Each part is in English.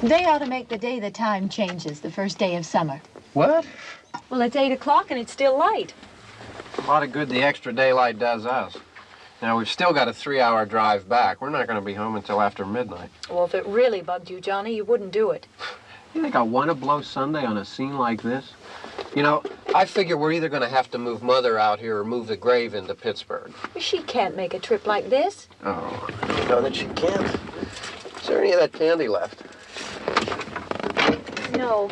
They ought to make the day the time changes, the first day of summer. What? Well, it's 8 o'clock and it's still light. A lot of good the extra daylight does us. Now, we've still got a 3-hour drive back. We're not going to be home until after midnight. Well, if it really bugged you, Johnny, you wouldn't do it. You think I want to blow Sunday on a scene like this? You know, I figure we're either going to have to move Mother out here or move the grave into Pittsburgh. She can't make a trip like this. Oh, I know that she can't. Is there any of that candy left? No.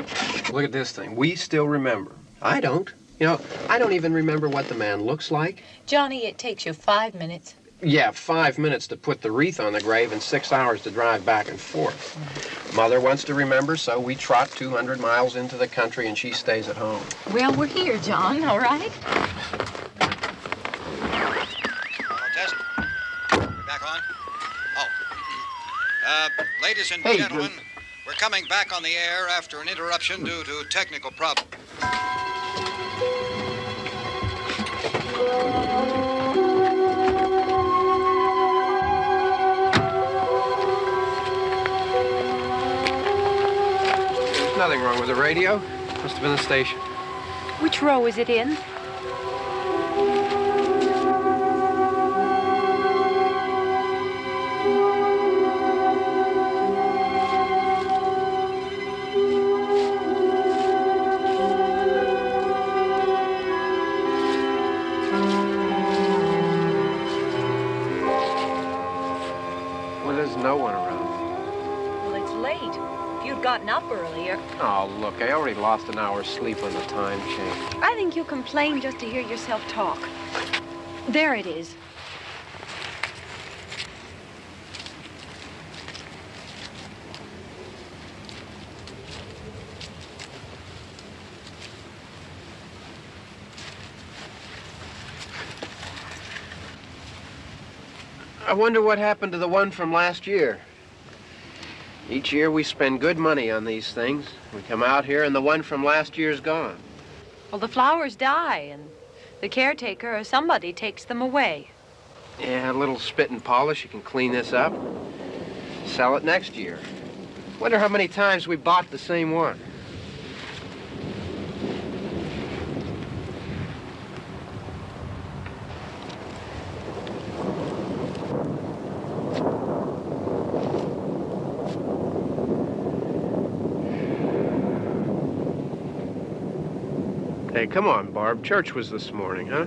Look at this thing. We still remember. I don't. You know, I don't even remember what the man looks like. Johnny, it takes you 5 minutes. Yeah, 5 minutes to put the wreath on the grave and 6 hours to drive back and forth. Mother wants to remember, so we trot 200 miles into the country and she stays at home. Well, we're here, John, all right? Test. We're back on? Oh. Ladies and gentlemen, we're coming back on the air after an interruption due to technical problems. There's nothing wrong with the radio. Must have been the station. Which row is it in? Well, there's no one around. Well, it's late. If you'd gotten up earlier. Oh, look, I already lost an hour's sleep on the time change. I think you complain just to hear yourself talk. There it is. I wonder what happened to the one from last year. Each year we spend good money on these things. We come out here and the one from last year's gone. Well, the flowers die, and the caretaker or somebody takes them away. Yeah, a little spit and polish. You can clean this up. Sell it next year. Wonder how many times we bought the same one. Hey, come on, Barb. Church was this morning, huh?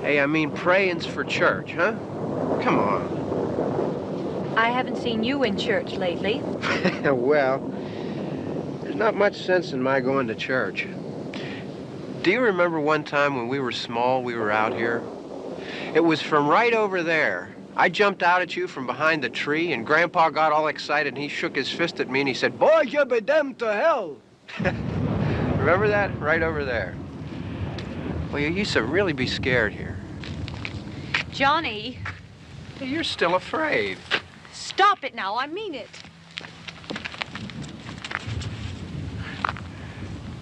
Hey, I mean praying's for church, huh? Come on. I haven't seen you in church lately. Well, there's not much sense in my going to church. Do you remember one time when we were small, we were out here? It was from right over there, I jumped out at you from behind the tree, and Grandpa got all excited, and he shook his fist at me, and he said, "Boy, you be damned to hell." Remember that? Right over there. Well, you used to really be scared here. Johnny. Hey, you're still afraid. Stop it now. I mean it.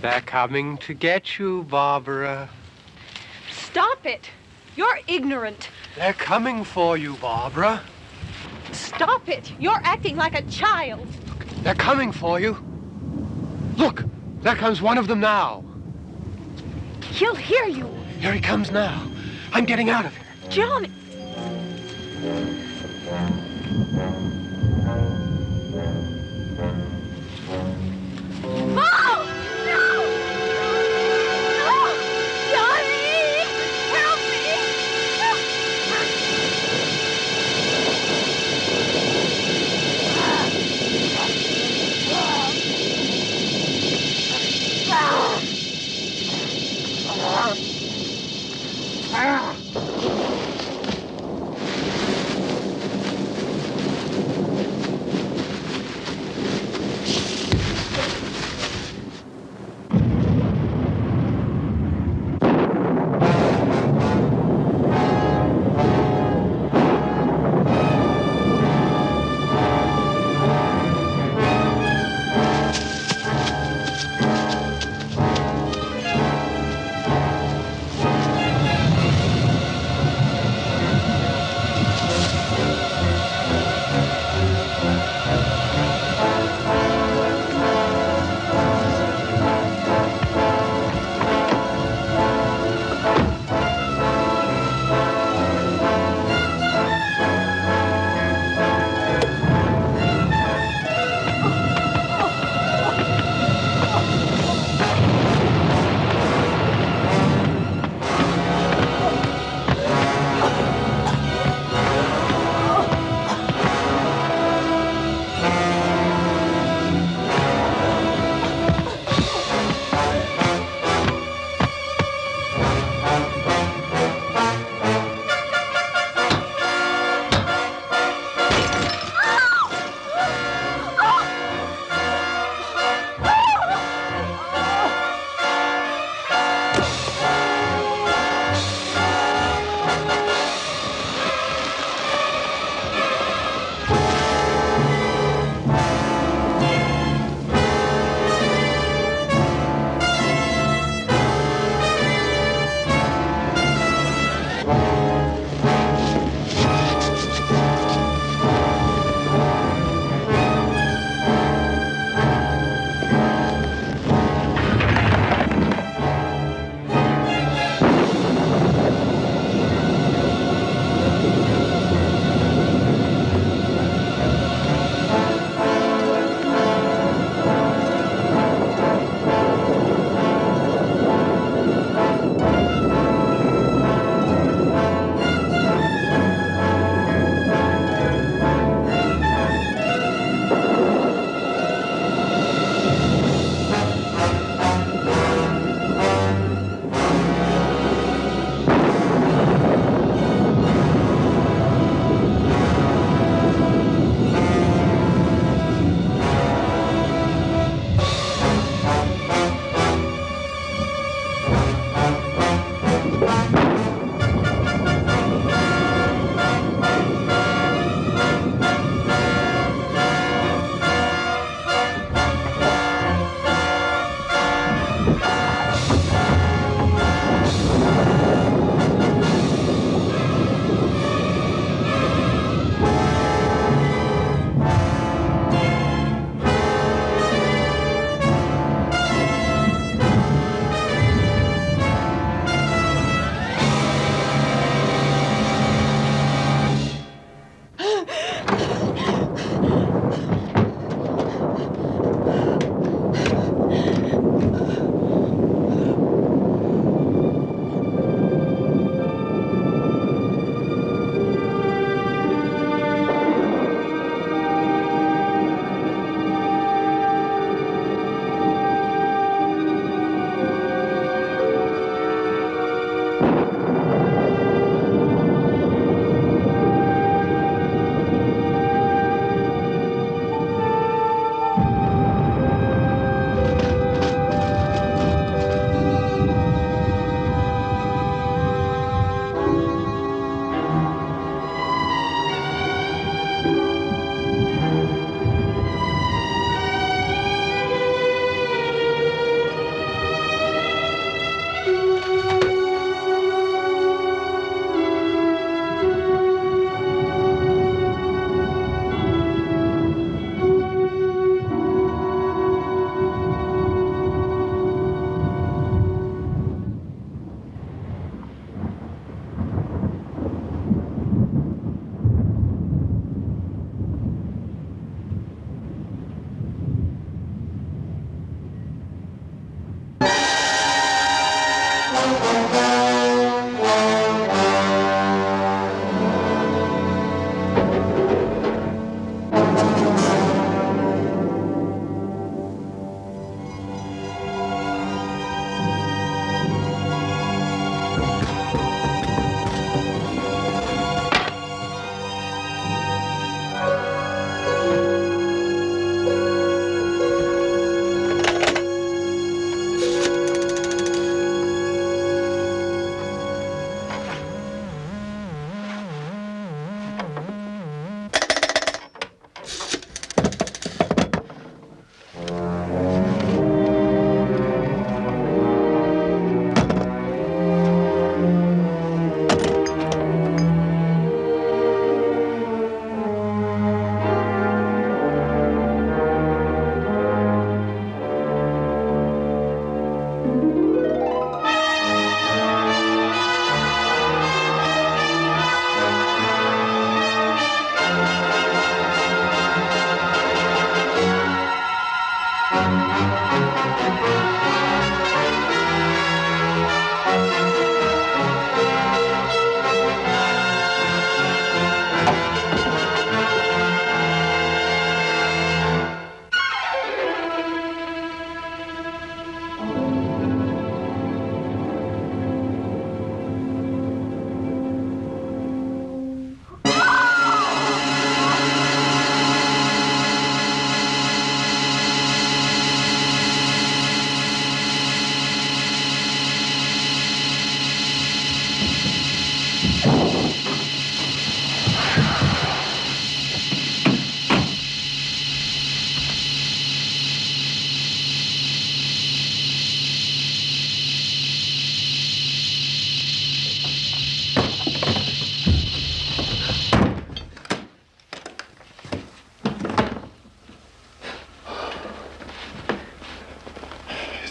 They're coming to get you, Barbara. Stop it. You're ignorant. They're coming for you, Barbara. Stop it. You're acting like a child. They're coming for you. Look, there comes one of them now. He'll hear you. Here he comes now. I'm getting out of here. Johnny. Mom! No! No! Johnny! Help me!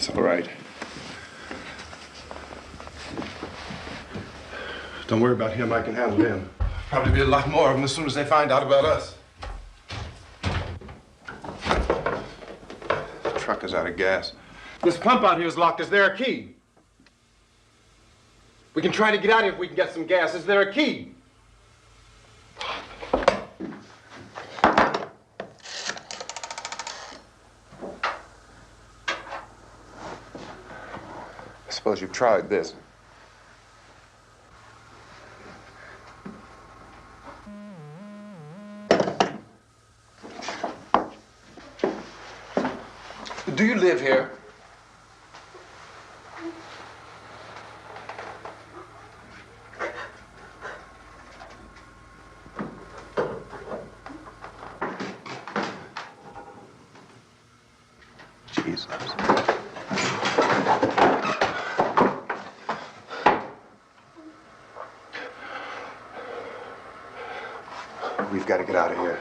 It's all right. Don't worry about him. I can handle him. Probably be a lot more of them as soon as they find out about us. The truck is out of gas. This pump out here is locked. Is there a key? We can try to get out of here if we can get some gas. Is there a key? I suppose you've tried this. Do you live here? Jesus. We've got to get out of here.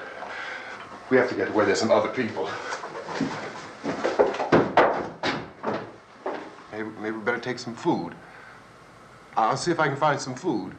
We have to get to where there's some other people. Maybe we better take some food. I'll see if I can find some food.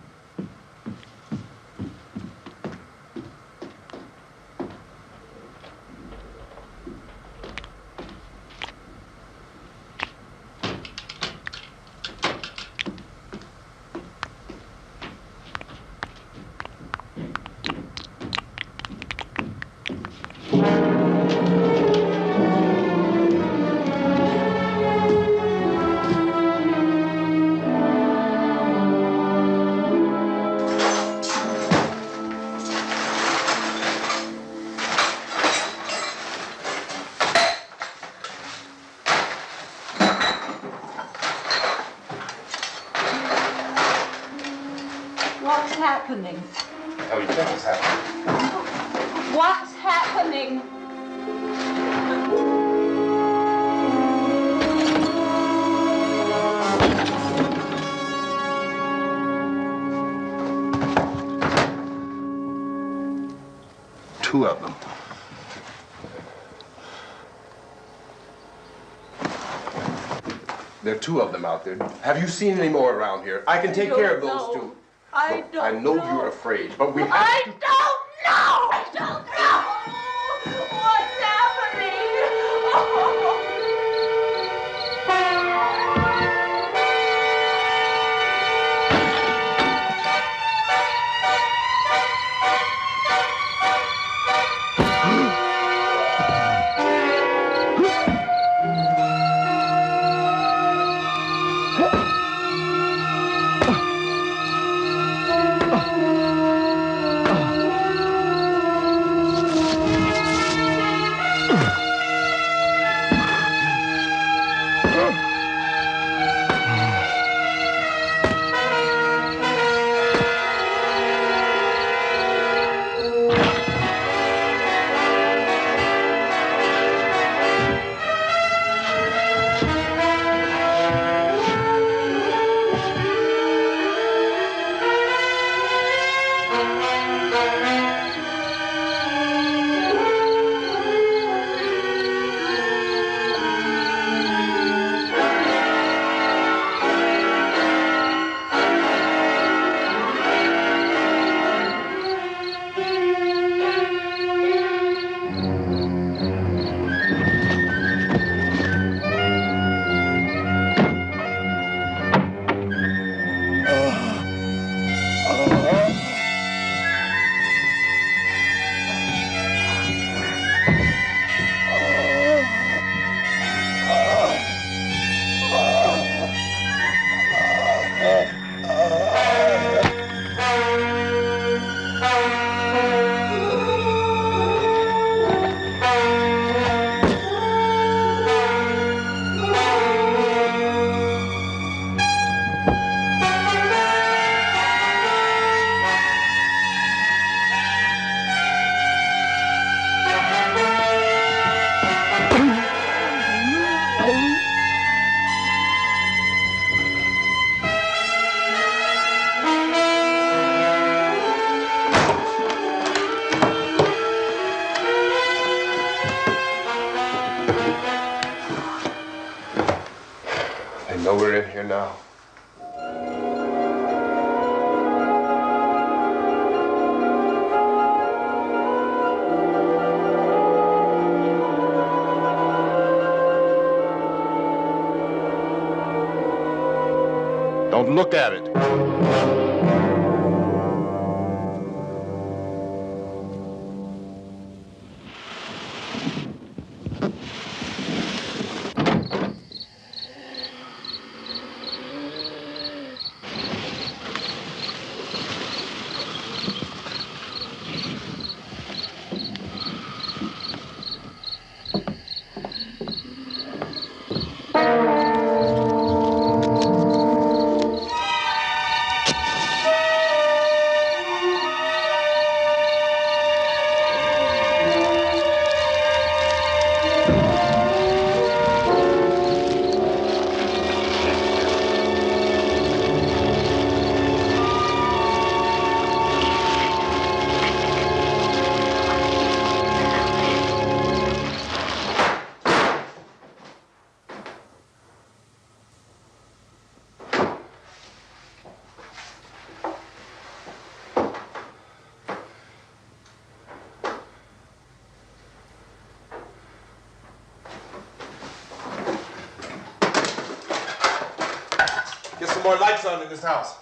What's happening? Oh, you think it's happening? What's happening? Two of them. There are two of them out there. Have you seen any more around here? I can take care of those two. I Look, I know you're afraid, but we have to... I don't know! I don't know! What's happening? know we're in here now. Don't look at it. Get some more lights on in this house.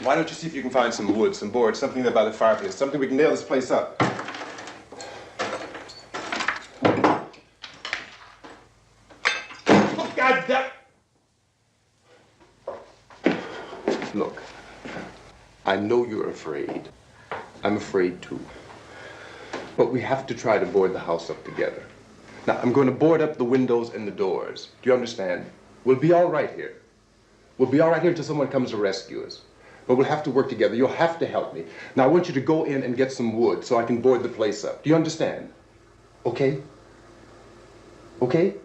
Why don't you see if you can find some wood, some boards, something there by the fireplace, something we can nail this place up. Oh, God damn it! Look, I know you're afraid. I'm afraid too. But we have to try to board the house up together. Now, I'm going to board up the windows and the doors. Do you understand? We'll be all right here. We'll be all right here until someone comes to rescue us. But we'll have to work together. You'll have to help me. Now, I want you to go in and get some wood so I can board the place up. Do you understand? Okay? Okay?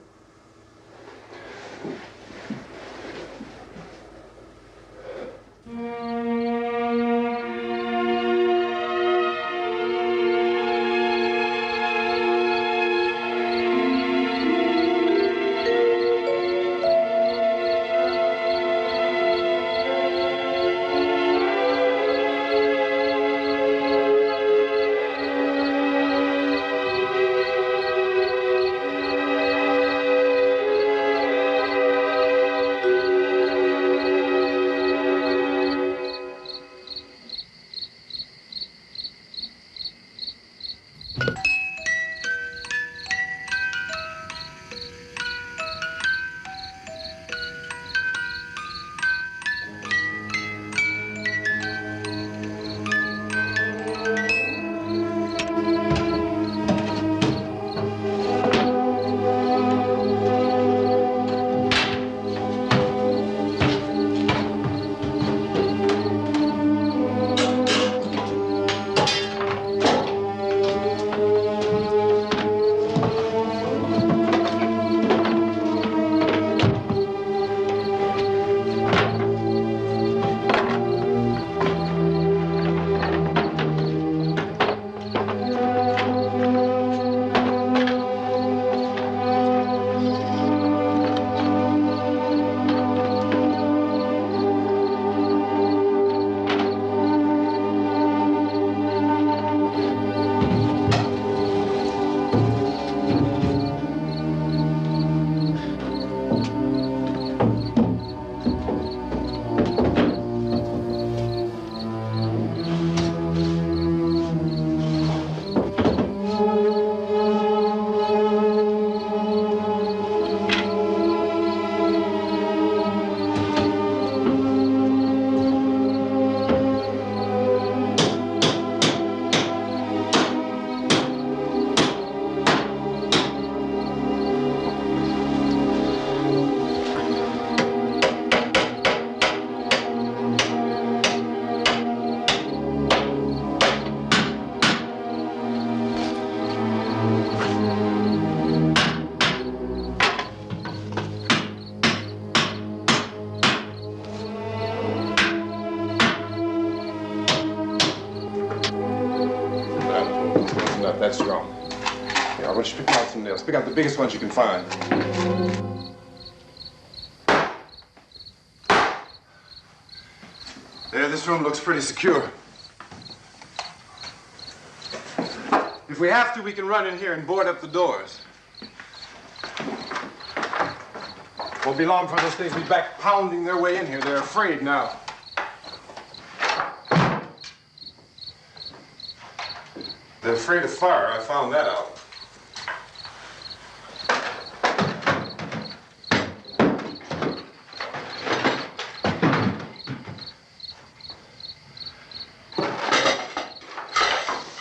not that strong. Yeah, I want you to pick out some nails. Pick out the biggest ones you can find. There, this room looks pretty secure. If we have to, we can run in here and board up the doors. Won't be long before those things will be back pounding their way in here. They're afraid now. They're afraid of fire. I found that out.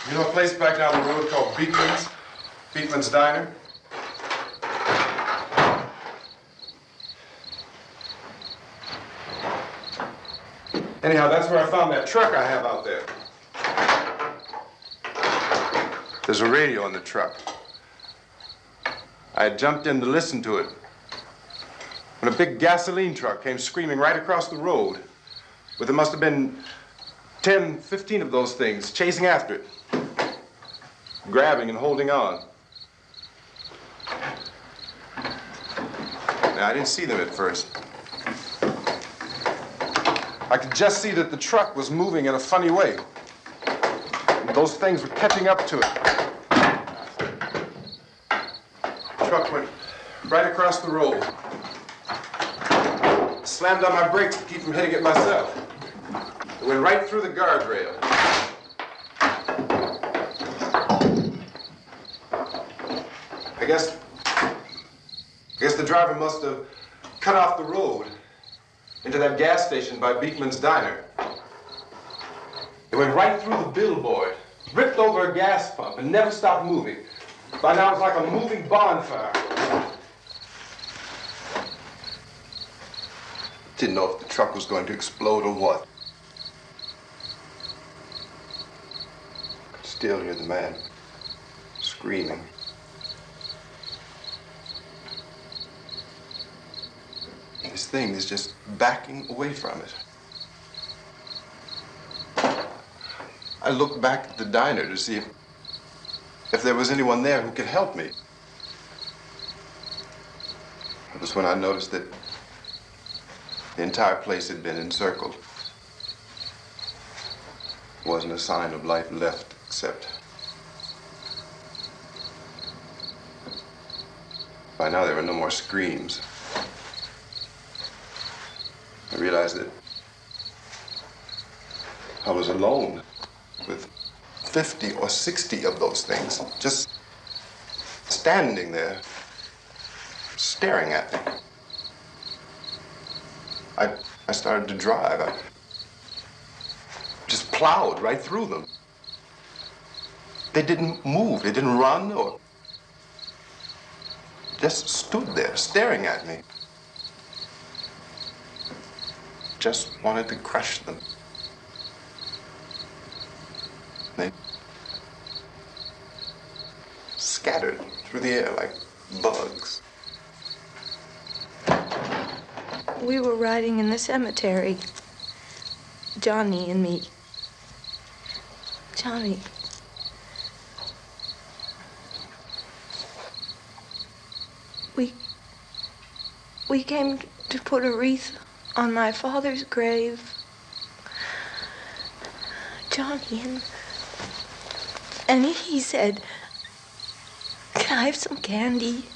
You know a place back down the road called Beekman's? Beekman's Diner? Anyhow, that's where I found that truck I have out there. There's a radio in the truck. I had jumped in to listen to it when a big gasoline truck came screaming right across the road. But there must have been 10, 15 of those things chasing after it, grabbing and holding on. Now, I didn't see them at first. I could just see that the truck was moving in a funny way. And those things were catching up to it. The truck went right across the road. Slammed on my brakes to keep from hitting it myself. It went right through the guardrail. I guess the driver must have cut off the road into that gas station by Beekman's Diner. It went right through the billboard, ripped over a gas pump, and never stopped moving. By now, it's like a moving bonfire. Didn't know if the truck was going to explode or what. Could still hear the man screaming. This thing is just backing away from it. I looked back at the diner to see if there was anyone there who could help me. It was when I noticed that the entire place had been encircled. There wasn't a sign of life left except by now there were no more screams. I realized that I was alone with 50 or 60 of those things, just standing there, staring at me. I started to drive. I just plowed right through them. They didn't move, they didn't run or just stood there staring at me. Just wanted to crush them. They scattered through the air like bugs. We were riding in the cemetery, Johnny and me. Johnny. We came to put a wreath on my father's grave. Johnny, and he said, "Can I have some candy,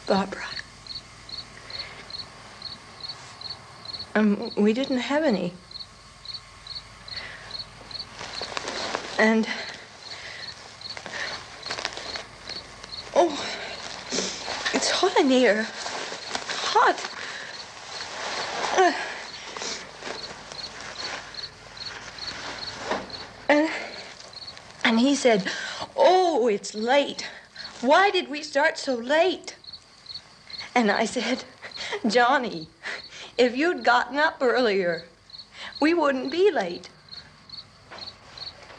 Barbara?" We didn't have any. And, oh, it's hot in here. Hot. And he said, "Oh, it's late. Why did we start so late?" And I said, "Johnny, if you'd gotten up earlier, we wouldn't be late."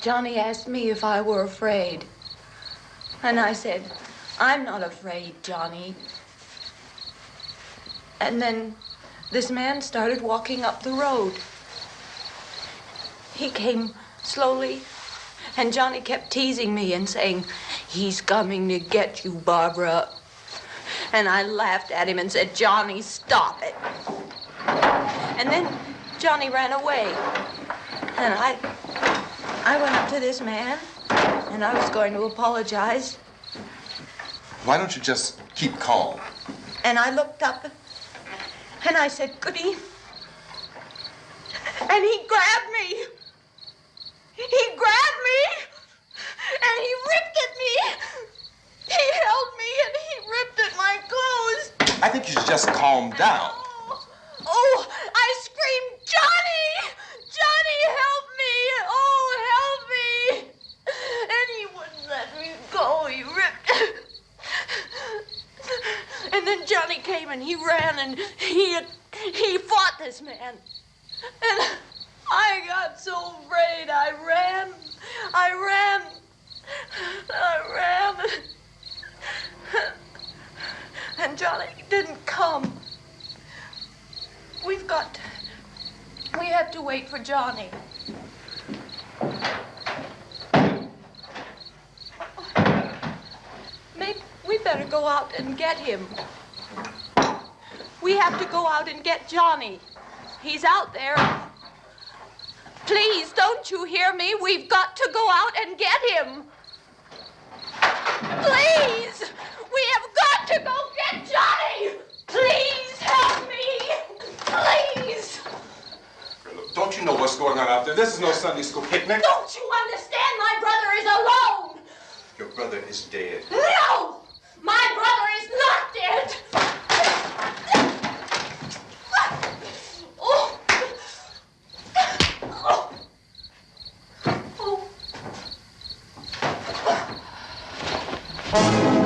Johnny asked me if I were afraid. And I said, "I'm not afraid, Johnny." And then this man started walking up the road. He came slowly And Johnny kept teasing me and saying, "He's coming to get you, Barbara." And I laughed at him and said, "Johnny, stop it." And then Johnny ran away. And I went up to this man, and I was going to apologize. Why don't you just keep calm? And I looked up, and I said, "Goody." And he grabbed me. He grabbed me, and he ripped at me. He held me, and he ripped at my clothes. I think you should just calm down. Oh, I screamed, "Johnny! Johnny, help me! Oh, help me!" And he wouldn't let me go. He ripped. And then Johnny came and he ran and he fought this man. And I got so afraid. I ran. And Johnny didn't come. We have to wait for Johnny. Maybe we better go out and get him. We have to go out and get Johnny. He's out there. Please, don't you hear me? We've got to go out and get him. Please! We have got to go get Johnny! Please help me! Please! Look, don't you know what's going on out there? This is no Sunday school picnic. Don't you understand? My brother is alone! Your brother is dead. No! My brother is not dead! Oh! Oh! Oh!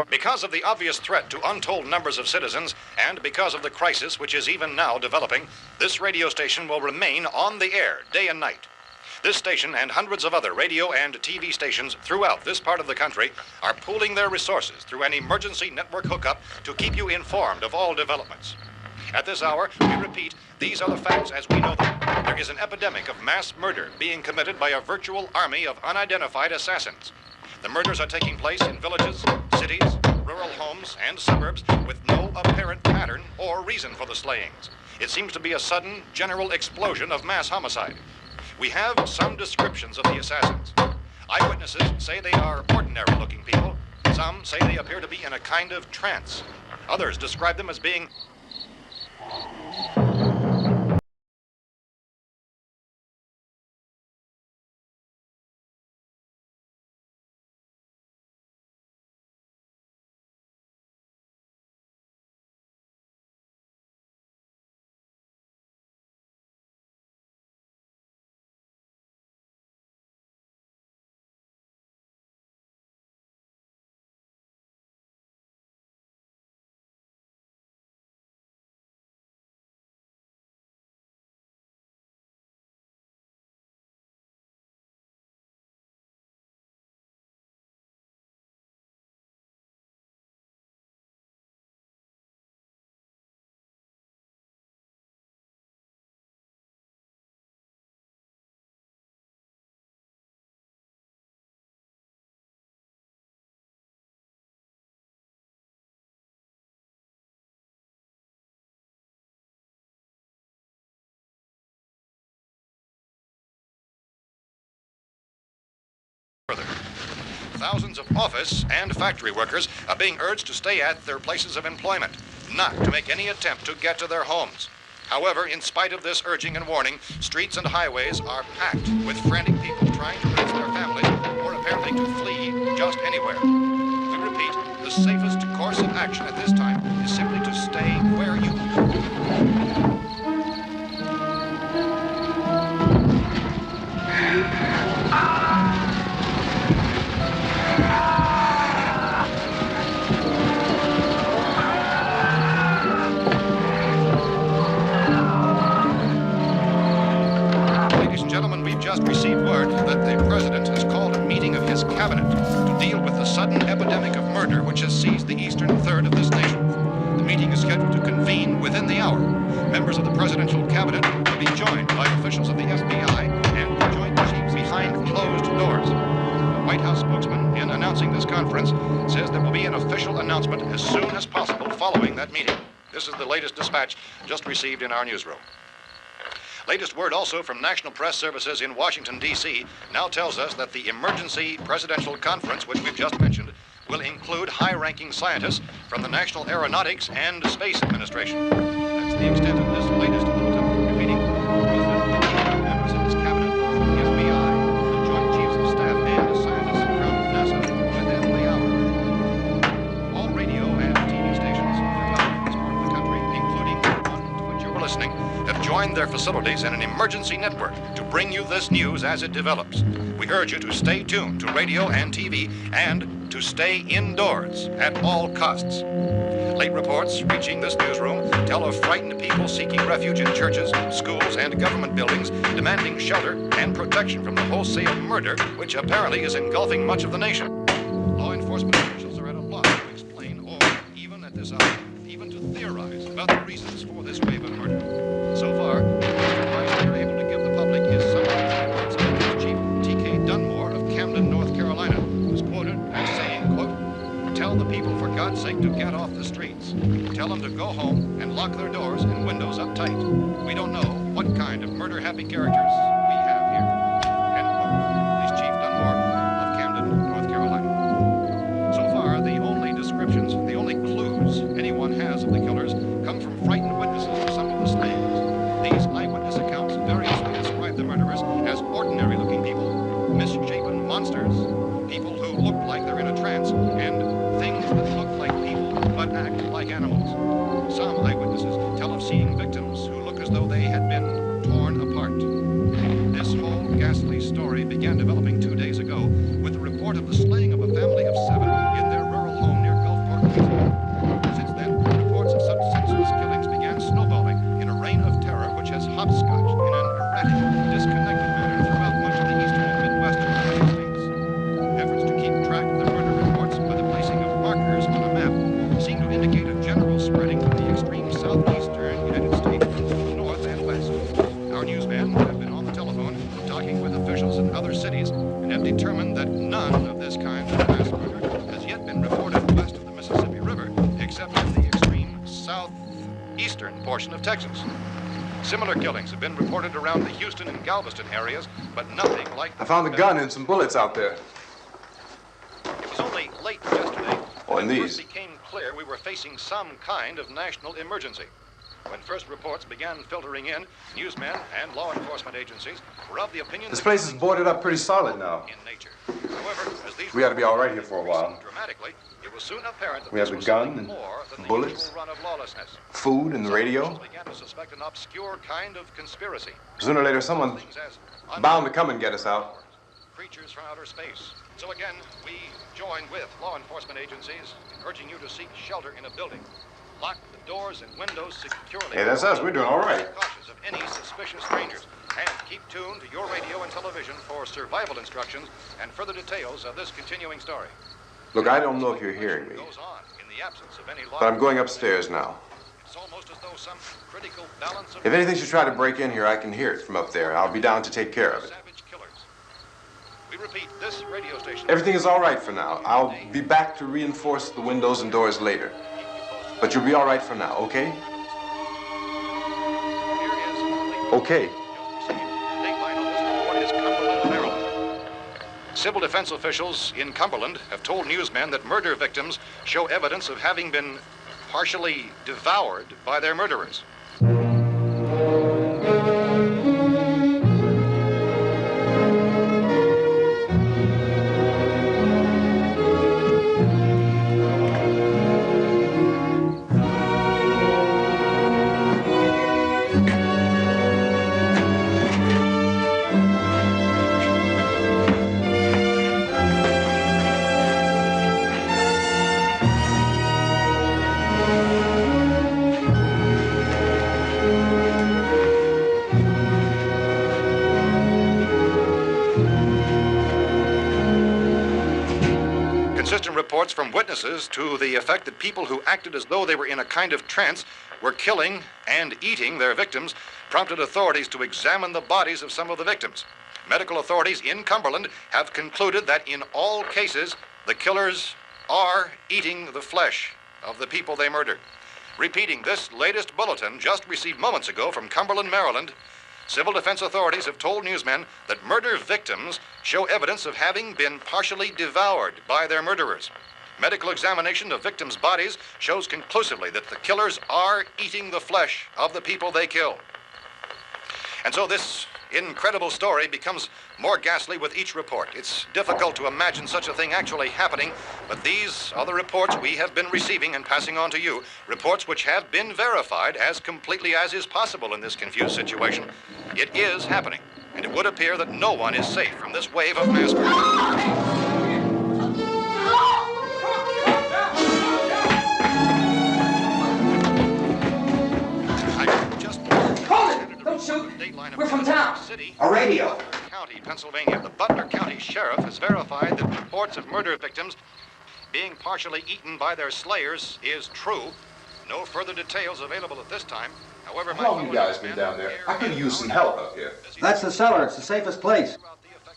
Because of the obvious threat to untold numbers of citizens, and because of the crisis which is even now developing, this radio station will remain on the air day and night. This station and hundreds of other radio and TV stations throughout this part of the country are pooling their resources through an emergency network hookup to keep you informed of all developments. At this hour, we repeat, these are the facts as we know them. There is an epidemic of mass murder being committed by a virtual army of unidentified assassins. The murders are taking place in villages, cities, rural homes, and suburbs with no apparent pattern or reason for the slayings. It seems to be a sudden, general explosion of mass homicide. We have some descriptions of the assassins. Eyewitnesses say they are ordinary-looking people. Some say they appear to be in a kind of trance. Others describe them as being further. Thousands of office and factory workers are being urged to stay at their places of employment, not to make any attempt to get to their homes. However, in spite of this urging and warning, streets and highways are packed with frantic people trying to reach their families or apparently to flee just anywhere. We repeat, the safest course of action at this time is simply to stay where you Gentlemen, we've just received word that the President has called a meeting of his cabinet to deal with the sudden epidemic of murder which has seized the eastern third of this nation. The meeting is scheduled to convene within the hour. Members of the presidential cabinet will be joined by officials of the FBI and the Joint Chiefs behind closed doors. The White House spokesman, in announcing this conference, says there will be an official announcement as soon as possible following that meeting. This is the latest dispatch just received in our newsroom. Latest word also from National Press Services in Washington, D.C. now tells us that the emergency presidential conference, which we've just mentioned, will include high-ranking scientists from the National Aeronautics and Space Administration. That's the extent of this latest bulletin. Repeating, the President, members of his cabinet, the FBI, the Joint Chiefs of Staff, and scientists from NASA within the hour. All radio and TV stations throughout this part of the country, including the one to which you're listening, have joined their facilities in an emergency network to bring you this news as it develops. We urge you to stay tuned to radio and TV and to stay indoors at all costs. Late reports reaching this newsroom tell of frightened people seeking refuge in churches, schools, and government buildings, demanding shelter and protection from the wholesale murder which apparently is engulfing much of the nation. Law enforcement officials are at a loss to explain or, even at this hour, even to theorize about the reasons for this wave of murder. So far, the best advice we are able to give the public is summarized by Police Chief T.K. Dunmore of Camden, North Carolina, who's quoted as saying, quote, "Tell the people, for God's sake, to get off the streets. Tell them to go home and lock their doors and windows up tight. We don't know what kind of murder-happy characters we have here." End quote. Police Chief Dunmore of Camden, North Carolina. So far, the only descriptions, the only clues anyone has of the killers come from frightened witnesses of some of the slayings. These eyewitness accounts variously describe the murderers as ordinary-looking people, misshapen monsters, people who look like they're in a trance, and things that look like people but act like animals. Some eyewitnesses tell of seeing victims who look as though they had been torn apart. This whole ghastly story began developing 2 days ago with the report of the slaying of a family of 7 in their rural home near Gulfport, Louisiana. Since then, reports of such senseless killings began snowballing in a reign of terror which has hopscotched in an erratic, disconnected manner throughout much of the eastern and midwestern United States. Efforts to keep track of the murder reports by the placing of markers on a map seem to indicate a general spreading from the extreme southeastern United States to the north and west. Our newsmen have been on the telephone talking with officials in other cities and have determined that none of this kind of mass murder has yet been reported west of the Mississippi River, except in the extreme southeastern portion of Texas. Similar killings have been reported around the Houston and Galveston areas, but nothing like... I found a gun and some bullets out there. It was only late yesterday Oh, and when it these. first became clear we were facing some kind of national emergency. When first reports began filtering in, newsmen and law enforcement agencies were of the opinion This that place is boarded up pretty solid now. in nature. However, as these We ought to be all right here for a while. dramatically, it was soon apparent that We have this the was gun something and more than the bullets, usual run of lawlessness. Food and the Some radio. officials began to suspect an obscure kind of conspiracy. Sooner or later, someone's Things as bound to come and get us out. creatures from outer space. So again, we join with law enforcement agencies in urging you to seek shelter in a building. Lock the doors and windows securely. Hey, that's us. We're doing all right. Cautious of any suspicious strangers. And keep tuned to your radio and television for survival instructions and further details of this continuing story. Look, I don't know if you're hearing me, Goes on in the absence of any law. but I'm going upstairs now. It's almost as though some critical balance of If anything should try to break in here, I can hear it from up there. I'll be down to take care of it. savage killers. We repeat, this radio station. Everything is all right for now. I'll be back to reinforce the windows and doors later. But you'll be all right for now, okay? Okay. Dateline on this report is Cumberland, Maryland. Civil defense officials in Cumberland have told newsmen that murder victims show evidence of having been partially devoured by their murderers. Consistent reports from witnesses to the effect that people who acted as though they were in a kind of trance were killing and eating their victims prompted authorities to examine the bodies of some of the victims. Medical authorities in Cumberland have concluded that in all cases, the killers are eating the flesh of the people they murdered. Repeating this latest bulletin just received moments ago from Cumberland, Maryland, civil defense authorities have told newsmen that murder victims show evidence of having been partially devoured by their murderers. Medical examination of victims' bodies shows conclusively that the killers are eating the flesh of the people they kill. And so this incredible story becomes more ghastly with each report. It's difficult to imagine such a thing actually happening, but these are the reports we have been receiving and passing on to you, reports which have been verified as completely as is possible in this confused situation. It is happening, and it would appear that no one is safe from this wave of mass murder. Don't shoot. We're from town. A radio. County, Pennsylvania. The Butler County Sheriff has verified that reports of murder victims being partially eaten by their slayers is true. No further details available at this time. However, How long you guys been down there? I could use some help up here. That's the cellar. It's the safest place.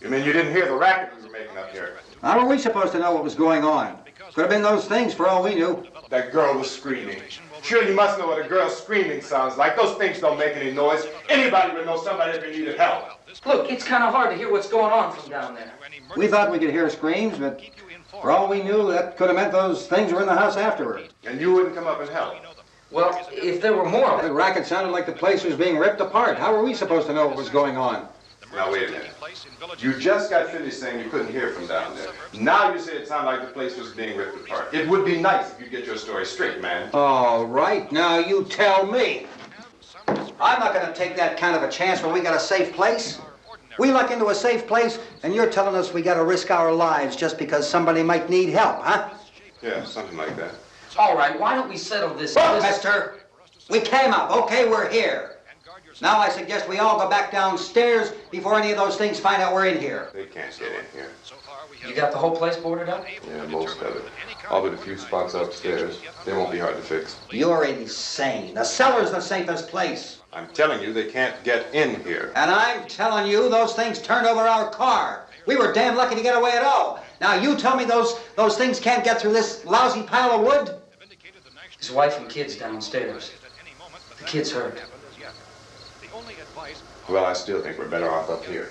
You mean you didn't hear the racket we were making up here? How were we supposed to know what was going on? Could have been those things for all we knew. That girl was screaming. Sure, you must know what a girl screaming sounds like. Those things don't make any noise. Anybody would know somebody if they needed help. Look, it's kind of hard to hear what's going on from down there. We thought we could hear screams, but for all we knew, that could have meant those things were in the house afterward. And you wouldn't come up and help? Well, if there were more of The them. racket sounded like the place was being ripped apart. How were we supposed to know what was going on? Now, wait a minute. You just got finished saying you couldn't hear from down there. Now you say it sounded like the place was being ripped apart. It would be nice if you get your story straight, man. All right, now you tell me. I'm not going to take that kind of a chance when we got a safe place. We luck into a safe place, and you're telling us we got to risk our lives just because somebody might need help, huh? Yeah, something like that. All right, why don't we settle this? Look, mister, we came up. Okay, we're here. Now I suggest we all go back downstairs before any of those things find out we're in here. They can't get in here. You got the whole place boarded up? Yeah, most of it. All but a few spots upstairs. They won't be hard to fix. You're insane. The cellar's the safest place. I'm telling you, they can't get in here. And I'm telling you, those things turned over our car. We were damn lucky to get away at all. Now you tell me those things can't get through this lousy pile of wood? His wife and kids downstairs. The kids hurt. Well, I still think we're better off up here.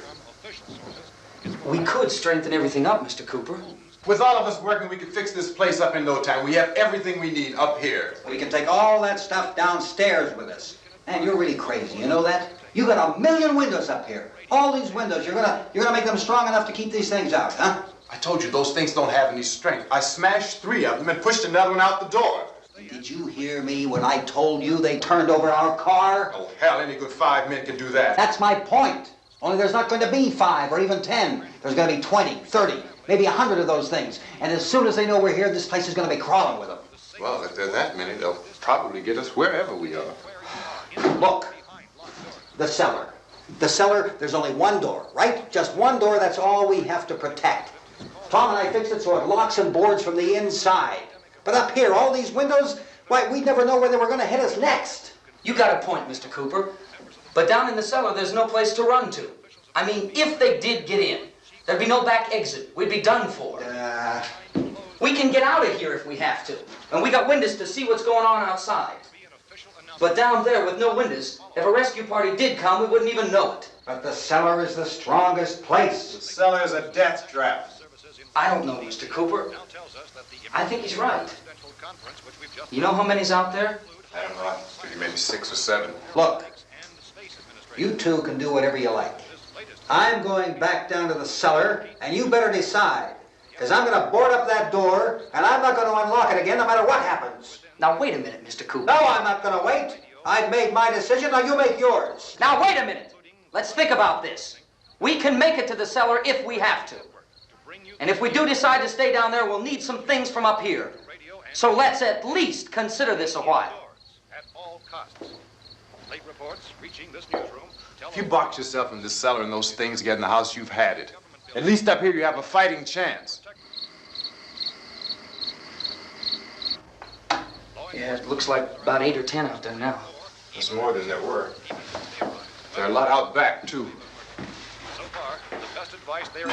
We could strengthen everything up, Mr. Cooper. With all of us working, we could fix this place up in no time. We have everything we need up here. We can take all that stuff downstairs with us. Man, you're really crazy, you know that? You got 1,000,000 windows up here. All these windows, you're gonna make them strong enough to keep these things out, huh? I told you, those things don't have any strength. I smashed 3 of them and pushed another one out the door. Did you hear me when I told you they turned over our car? Oh, hell, any good 5 men can do that. That's my point. Only there's not going to be 5 or even 10. There's going to be 20, 30, maybe 100 of those things. And as soon as they know we're here, this place is going to be crawling with them. Well, if there are that many, they'll probably get us wherever we are. Look, the cellar. The cellar, there's only one door, right? Just one door, that's all we have to protect. Tom and I fixed it so it locks and boards from the inside. But up here, all these windows, why, we'd never know where they were going to hit us next. You got a point, Mr. Cooper. But down in the cellar, there's no place to run to. I mean, if they did get in, there'd be no back exit. We'd be done for. We can get out of here if we have to. And we got windows to see what's going on outside. But down there with no windows, if a rescue party did come, we wouldn't even know it. But the cellar is the strongest place. The cellar is a death trap. I don't know, Mr. Cooper. I think he's right. You know how many's out there? I don't know. Maybe 6 or 7. Look, you two can do whatever you like. I'm going back down to the cellar, and you better decide. Because I'm going to board up that door, and I'm not going to unlock it again no matter what happens. Now, wait a minute, Mr. Cooper. No, I'm not going to wait. I've made my decision, now you make yours. Now, wait a minute. Let's think about this. We can make it to the cellar if we have to. And if we do decide to stay down there, we'll need some things from up here. So let's at least consider this a while. If you box yourself in this cellar and those things get in the house, you've had it. At least up here you have a fighting chance. Yeah, it looks like about 8 or 10 out there now. There's more than there were. There are a lot out back, too. So far, the best advice there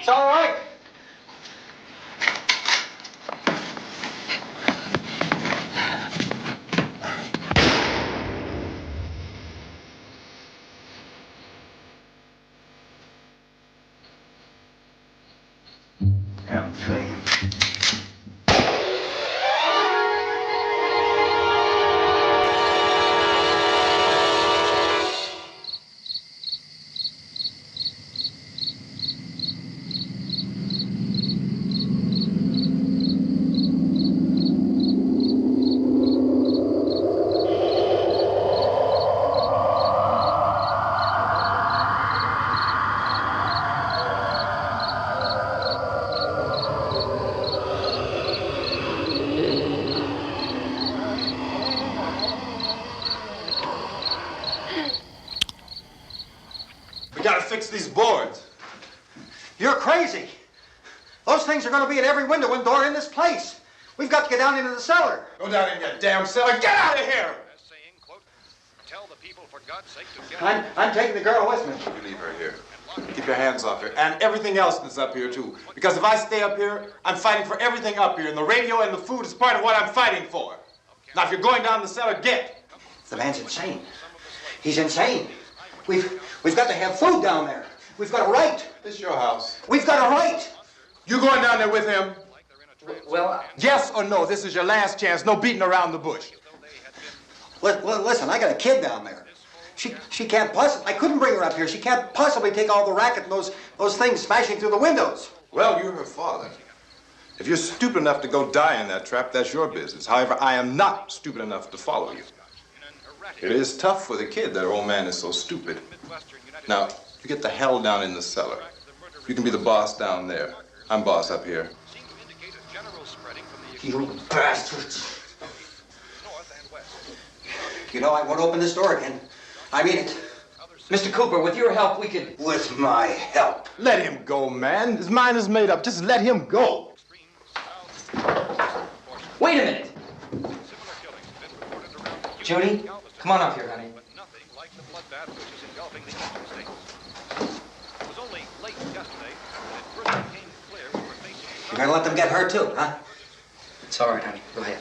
It's all right. We gotta fix these boards. You're crazy. Those things are going to be at every window and door in this place. We've got to get down into the cellar. Go down in your damn cellar. Get out of here! saying, quote, tell the people for God's sake to get I'm taking the girl with me. You leave her here. Keep your hands off her. And everything else that's up here, too. Because if I stay up here, I'm fighting for everything up here. And the radio and the food is part of what I'm fighting for. Now, if you're going down the cellar, get. The man's insane. He's insane. We've got to have food down there. We've got a right. This is your house. We've got a right. You going down there with him? Well, Yes or no? This is your last chance. No beating around the bush. Listen, I got a kid down there. She can't possibly. I couldn't bring her up here. She can't possibly take all the racket and those things smashing through the windows. Well, you're her father. If you're stupid enough to go die in that trap, that's your business. However, I am not stupid enough to follow you. It is tough for the kid that old man is so stupid. Now, you get the hell down in the cellar. You can be the boss down there. I'm boss up here. You bastards. You know, I won't open this door again. I mean it. Mr. Cooper, with your help, we could... With my help. Let him go, man. His mind is made up. Just let him go. Wait a minute. Judy, come on up here, honey. You're gonna let them get hurt too, huh? It's all right, honey. Go ahead.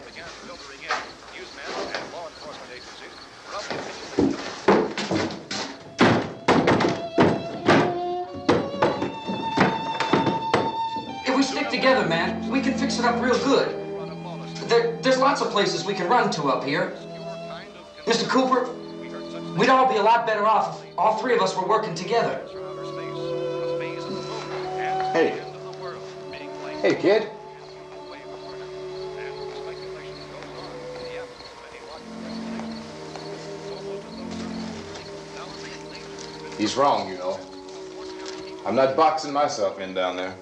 If we stick together, man, we can fix it up real good. There's lots of places we can run to up here. Mr. Cooper, we'd all be a lot better off if all three of us were working together. Hey. Hey, kid. He's wrong, you know. I'm not boxing myself in down there.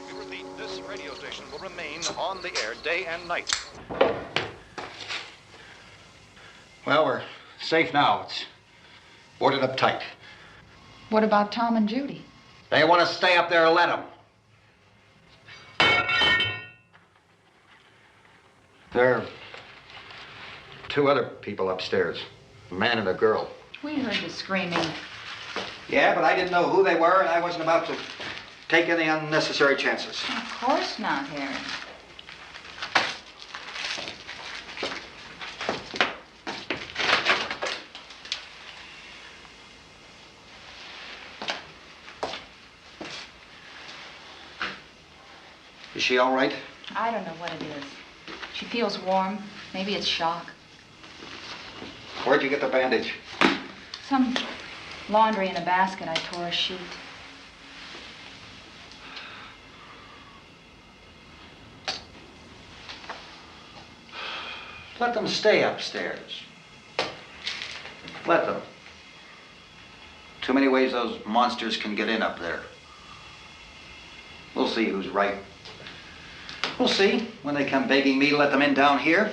We repeat, this radio station will remain on the air day and night. Well, we're safe now. It's boarded up tight. What about Tom and Judy? They want to stay up there, let them. There are two other people upstairs, a man and a girl. We heard the screaming. Yeah, but I didn't know who they were, and I wasn't about to take any unnecessary chances. Of course not, Harry. Is she all right? I don't know what it is. She feels warm. Maybe it's shock. Where'd you get the bandage? Some laundry in a basket. I tore a sheet. Let them stay upstairs. Let them. Too many ways those monsters can get in up there. We'll see who's right. We'll see when they come begging me to let them in down here.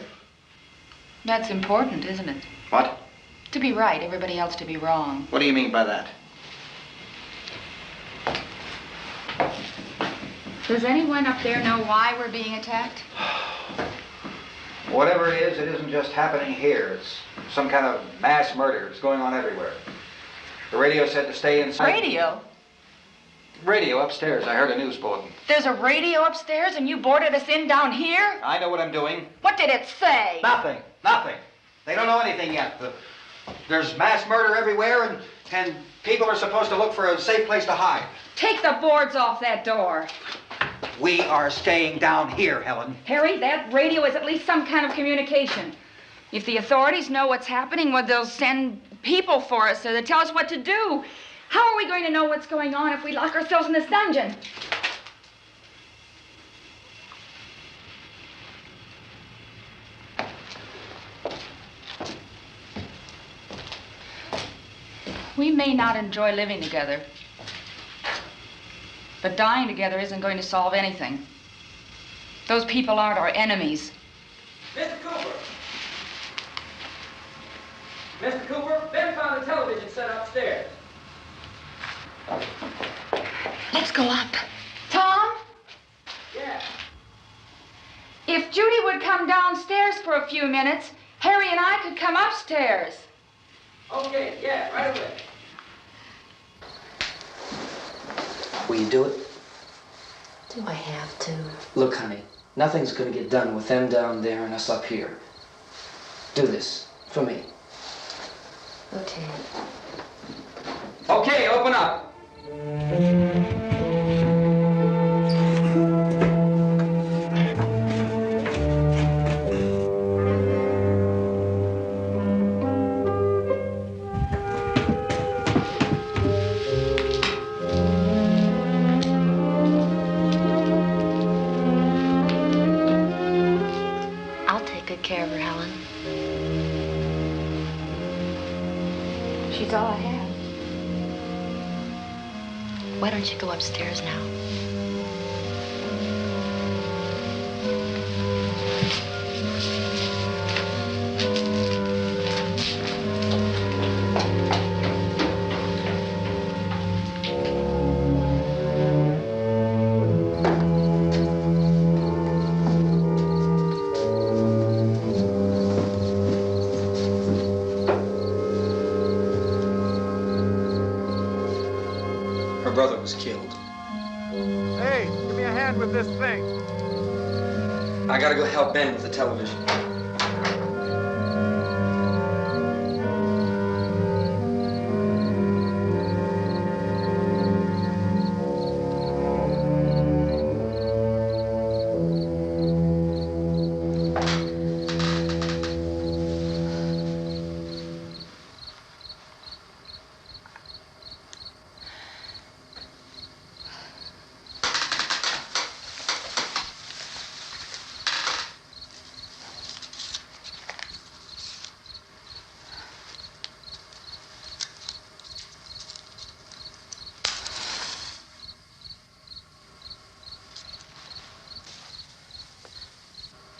That's important, isn't it? What? To be right, everybody else to be wrong. What do you mean by that? Does anyone up there know why we're being attacked? Whatever it isn't just happening here. It's some kind of mass murder. It's going on everywhere. The radio said to stay inside. Radio? Radio upstairs. I heard a news bulletin. There's a radio upstairs and you boarded us in down here? I know what I'm doing. What did it say? Nothing. Nothing. They don't know anything yet. There's mass murder everywhere, and people are supposed to look for a safe place to hide. Take the boards off that door. We are staying down here, Helen. Harry, that radio is at least some kind of communication. If the authorities know what's happening, well, they'll send people for us, so they'll tell us what to do. How are we going to know what's going on if we lock ourselves in this dungeon? We may not enjoy living together, but dying together isn't going to solve anything. Those people aren't our enemies. Mr. Cooper! Mr. Cooper, Ben found a television set upstairs. Let's go up. Tom? Yeah. If Judy would come downstairs for a few minutes, Harry and I could come upstairs. Okay, yeah, right away. Will you do it? Do I have to? Look, honey, nothing's gonna get done with them down there and us up here. Do this for me. Okay. Okay, open up. I'll take good care of her, Helen. She's all I have. Why don't you go upstairs now? Her brother was killed. Hey, give me a hand with this thing. I gotta go help Ben with the television.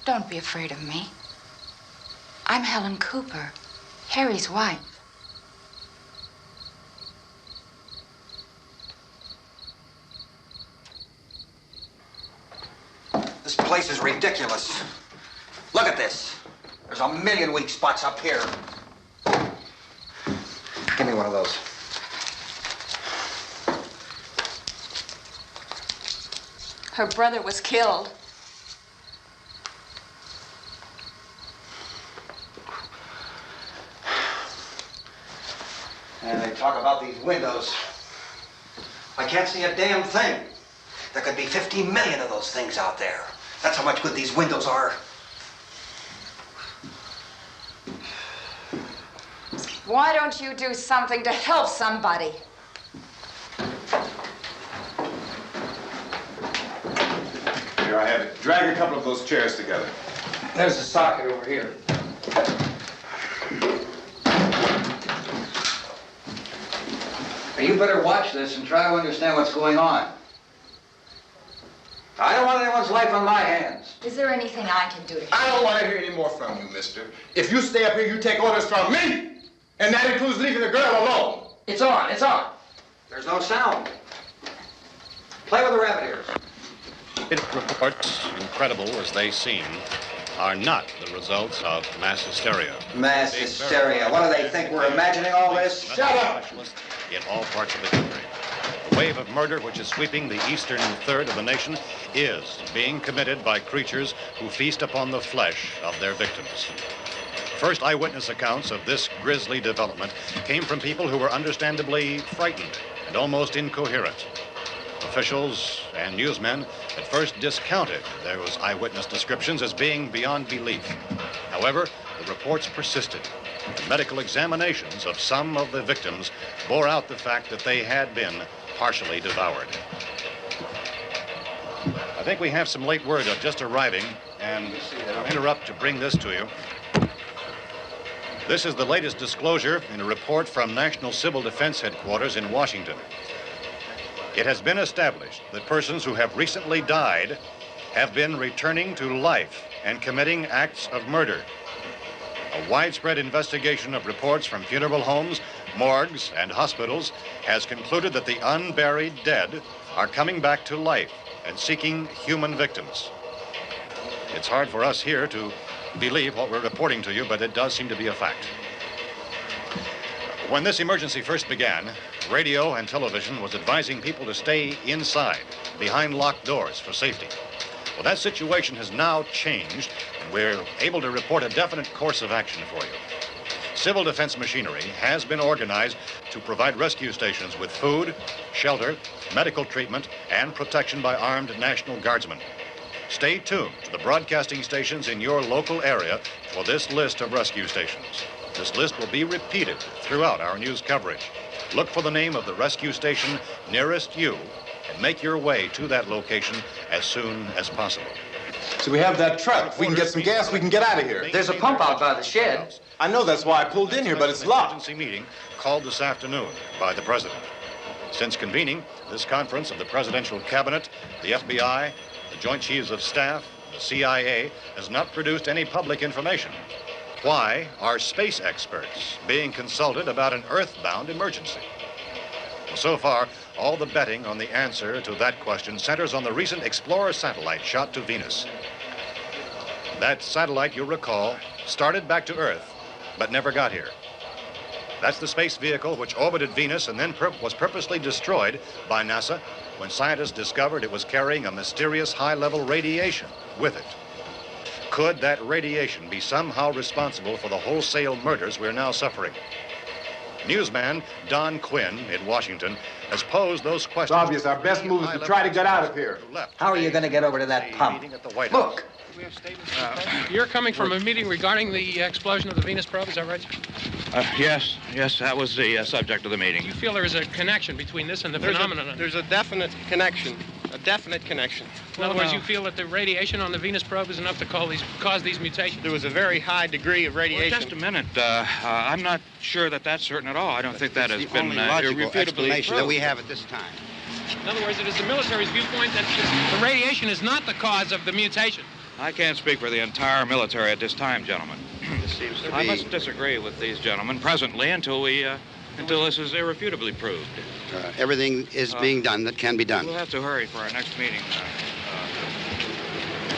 Don't be afraid of me. I'm Helen Cooper, Harry's wife. This place is ridiculous. Look at this. There's a million weak spots up here. Give me one of those. Her brother was killed. And they talk about these windows. I can't see a damn thing. There could be 15 million of those things out there. That's how much good these windows are. Why don't you do something to help somebody? Here, I have it. Drag a couple of those chairs together. There's a socket over here. You better watch this and try to understand what's going on. I don't want anyone's life on my hands. Is there anything I can do to help? I don't want to hear any more from you, mister. If you stay up here, you take orders from me. And that includes leaving the girl alone. It's on, it's on. There's no sound. Play with the rabbit ears. Reports, incredible as they seem, are not the results of mass hysteria. Mass hysteria. What do they think? We're imagining all this? Shut up! In all parts of the country. The wave of murder which is sweeping the eastern third of the nation is being committed by creatures who feast upon the flesh of their victims. First eyewitness accounts of this grisly development came from people who were understandably frightened and almost incoherent. Officials and newsmen at first discounted those eyewitness descriptions as being beyond belief. However, the reports persisted. The medical examinations of some of the victims bore out the fact that they had been partially devoured. I think we have some late word just arriving, and I'll interrupt to bring this to you. This is the latest disclosure in a report from National Civil Defense Headquarters in Washington. It has been established that persons who have recently died have been returning to life and committing acts of murder. A widespread investigation of reports from funeral homes, morgues, and hospitals has concluded that the unburied dead are coming back to life and seeking human victims. It's hard for us here to believe what we're reporting to you, but it does seem to be a fact. When this emergency first began, radio and television was advising people to stay inside, behind locked doors for safety. Well, that situation has now changed, and we're able to report a definite course of action for you. Civil defense machinery has been organized to provide rescue stations with food, shelter, medical treatment, and protection by armed National Guardsmen. Stay tuned to the broadcasting stations in your local area for this list of rescue stations. This list will be repeated throughout our news coverage. Look for the name of the rescue station nearest you and make your way to that location as soon as possible. So we have that truck. If we can get some gas, we can get out of here. There's a pump out by the shed. I know, that's why I pulled in here, but it's locked. Emergency meeting called this afternoon by the president. Since convening this conference of the presidential cabinet, the FBI, the Joint Chiefs of Staff, the CIA has not produced any public information. Why are space experts being consulted about an earthbound emergency? Well, so far, all the betting on the answer to that question centers on the recent Explorer satellite shot to Venus. That satellite, you'll recall, started back to Earth, but never got here. That's the space vehicle which orbited Venus and then was purposely destroyed by NASA when scientists discovered it was carrying a mysterious high-level radiation with it. Could that radiation be somehow responsible for the wholesale murders we're now suffering? Newsman Don Quinn in Washington has posed those questions. It's obvious our best move is to try to get out of here. How are you going to get over to that pump? Look. You're coming from a meeting regarding the explosion of the Venus probe, is that right? Yes, that was the subject of the meeting. You feel there is a connection between this and the phenomenon? There's a definite connection. A definite connection. In other words, you feel that the radiation on the Venus probe is enough to cause these mutations? There was a very high degree of radiation. Well, just a minute. I'm not sure that that's certain at all. I don't think that has been irrefutably explanation that we have at this time. In other words, it is the military's viewpoint that the radiation is not the cause of the mutation. I can't speak for the entire military at this time, gentlemen. This seems to I be... must disagree with these gentlemen presently until this is irrefutably proved. Everything is being done that can be done. We'll have to hurry for our next meeting.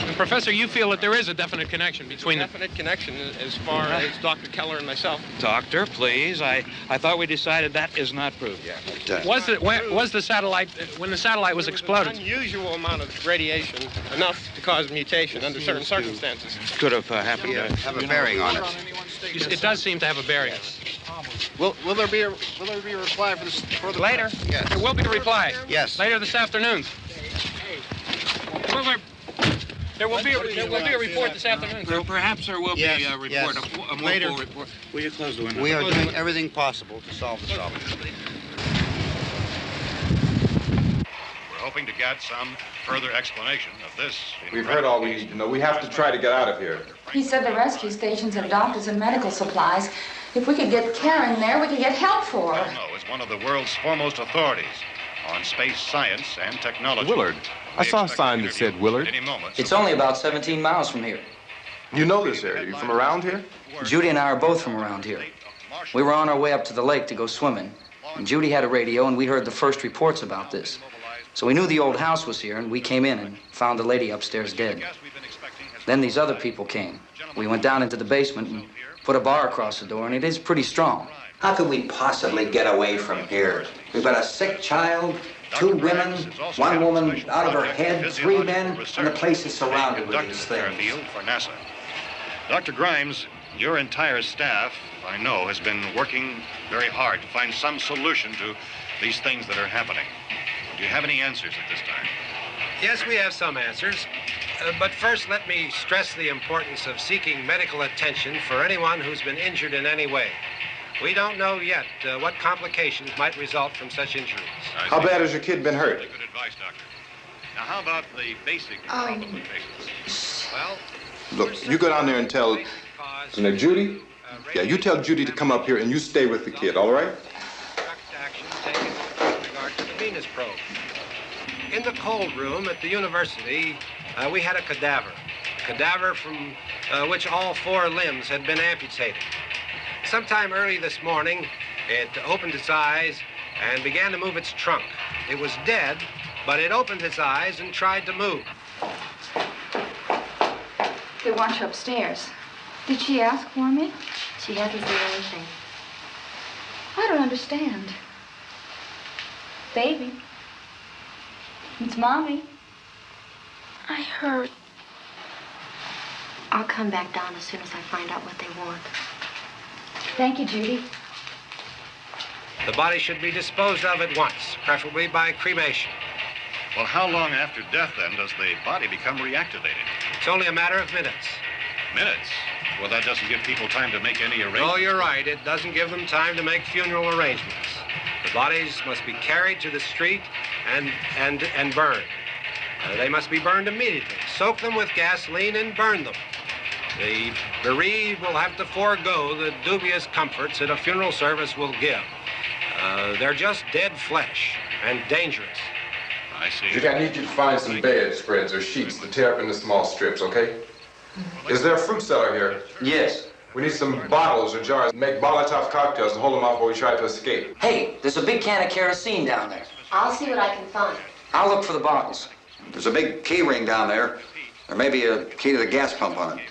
And Professor, you feel that there is a definite connection between them? Definite connection as far as Dr. Keller and myself. Doctor, please. I thought we decided that is not proved yet. Was the satellite, when the satellite was exploded? An unusual amount of radiation, enough to cause mutation under certain circumstances. Could have happened. Have a bearing on it. It does seem to have a bearing. Will there be a reply for the later? Yes. There will be a reply. Yes. Later this afternoon. There will be a report this afternoon. Well, perhaps there will be a report, yes. a more Later. full report. Will you close the window? We are doing everything possible to solve the problem. We're hoping to get some further explanation of this. We've heard all we need to know. We have to try to get out of here. He said the rescue stations have doctors and medical supplies. If we could get Karen there, we could get help for her. Romero is one of the world's foremost authorities on space science and technology. Willard. I saw a sign that said Willard. Any moment. It's only about 17 miles from here. You know this area. You from around here? Judy and I are both from around here. We were on our way up to the lake to go swimming, and Judy had a radio, and we heard the first reports about this. So we knew the old house was here, and we came in and found the lady upstairs dead. Then these other people came. We went down into the basement and put a bar across the door, and it is pretty strong. How could we possibly get away from here? We've got a sick child, 2 women, 1 woman out of her head, 3 men, and the place is surrounded with these things. For NASA. Dr. Grimes, your entire staff, I know, has been working very hard to find some solution to these things that are happening. Do you have any answers at this time? Yes, we have some answers. But first, let me stress the importance of seeking medical attention for anyone who's been injured in any way. We don't know yet what complications might result from such injuries. How bad has your kid been hurt? Good advice, Doctor. Now, how about the basic complications? Well, Look, you go down there and tell, Judy? Yeah, you tell Judy to come up here and you stay with the kid, all right? action taken with regard to the Venus probe. In the cold room at the university, we had a cadaver from which all 4 limbs had been amputated. Sometime early this morning, it opened its eyes and began to move its trunk. It was dead, but it opened its eyes and tried to move. They want you upstairs. Did she ask for me? She hasn't said anything. I don't understand. Baby. It's Mommy. I heard. I'll come back down as soon as I find out what they want. Thank you, Judy. The body should be disposed of at once, preferably by cremation. Well, how long after death, then, does the body become reactivated? It's only a matter of minutes. Minutes? Well, that doesn't give people time to make any arrangements. Oh, you're right. It doesn't give them time to make funeral arrangements. The bodies must be carried to the street and burned. They must be burned immediately. Soak them with gasoline and burn them. The bereaved will have to forego the dubious comforts that a funeral service will give. They're just dead flesh and dangerous. I see. Judy, I need you to find some bed spreads or sheets to tear up into small strips, okay? Is there a fruit cellar here? Yes. We need some bottles or jars. Make Molotov cocktails and hold them out while we try to escape. Hey, there's a big can of kerosene down there. I'll see what I can find. I'll look for the bottles. There's a big key ring down there. There may be a key to the gas pump on it.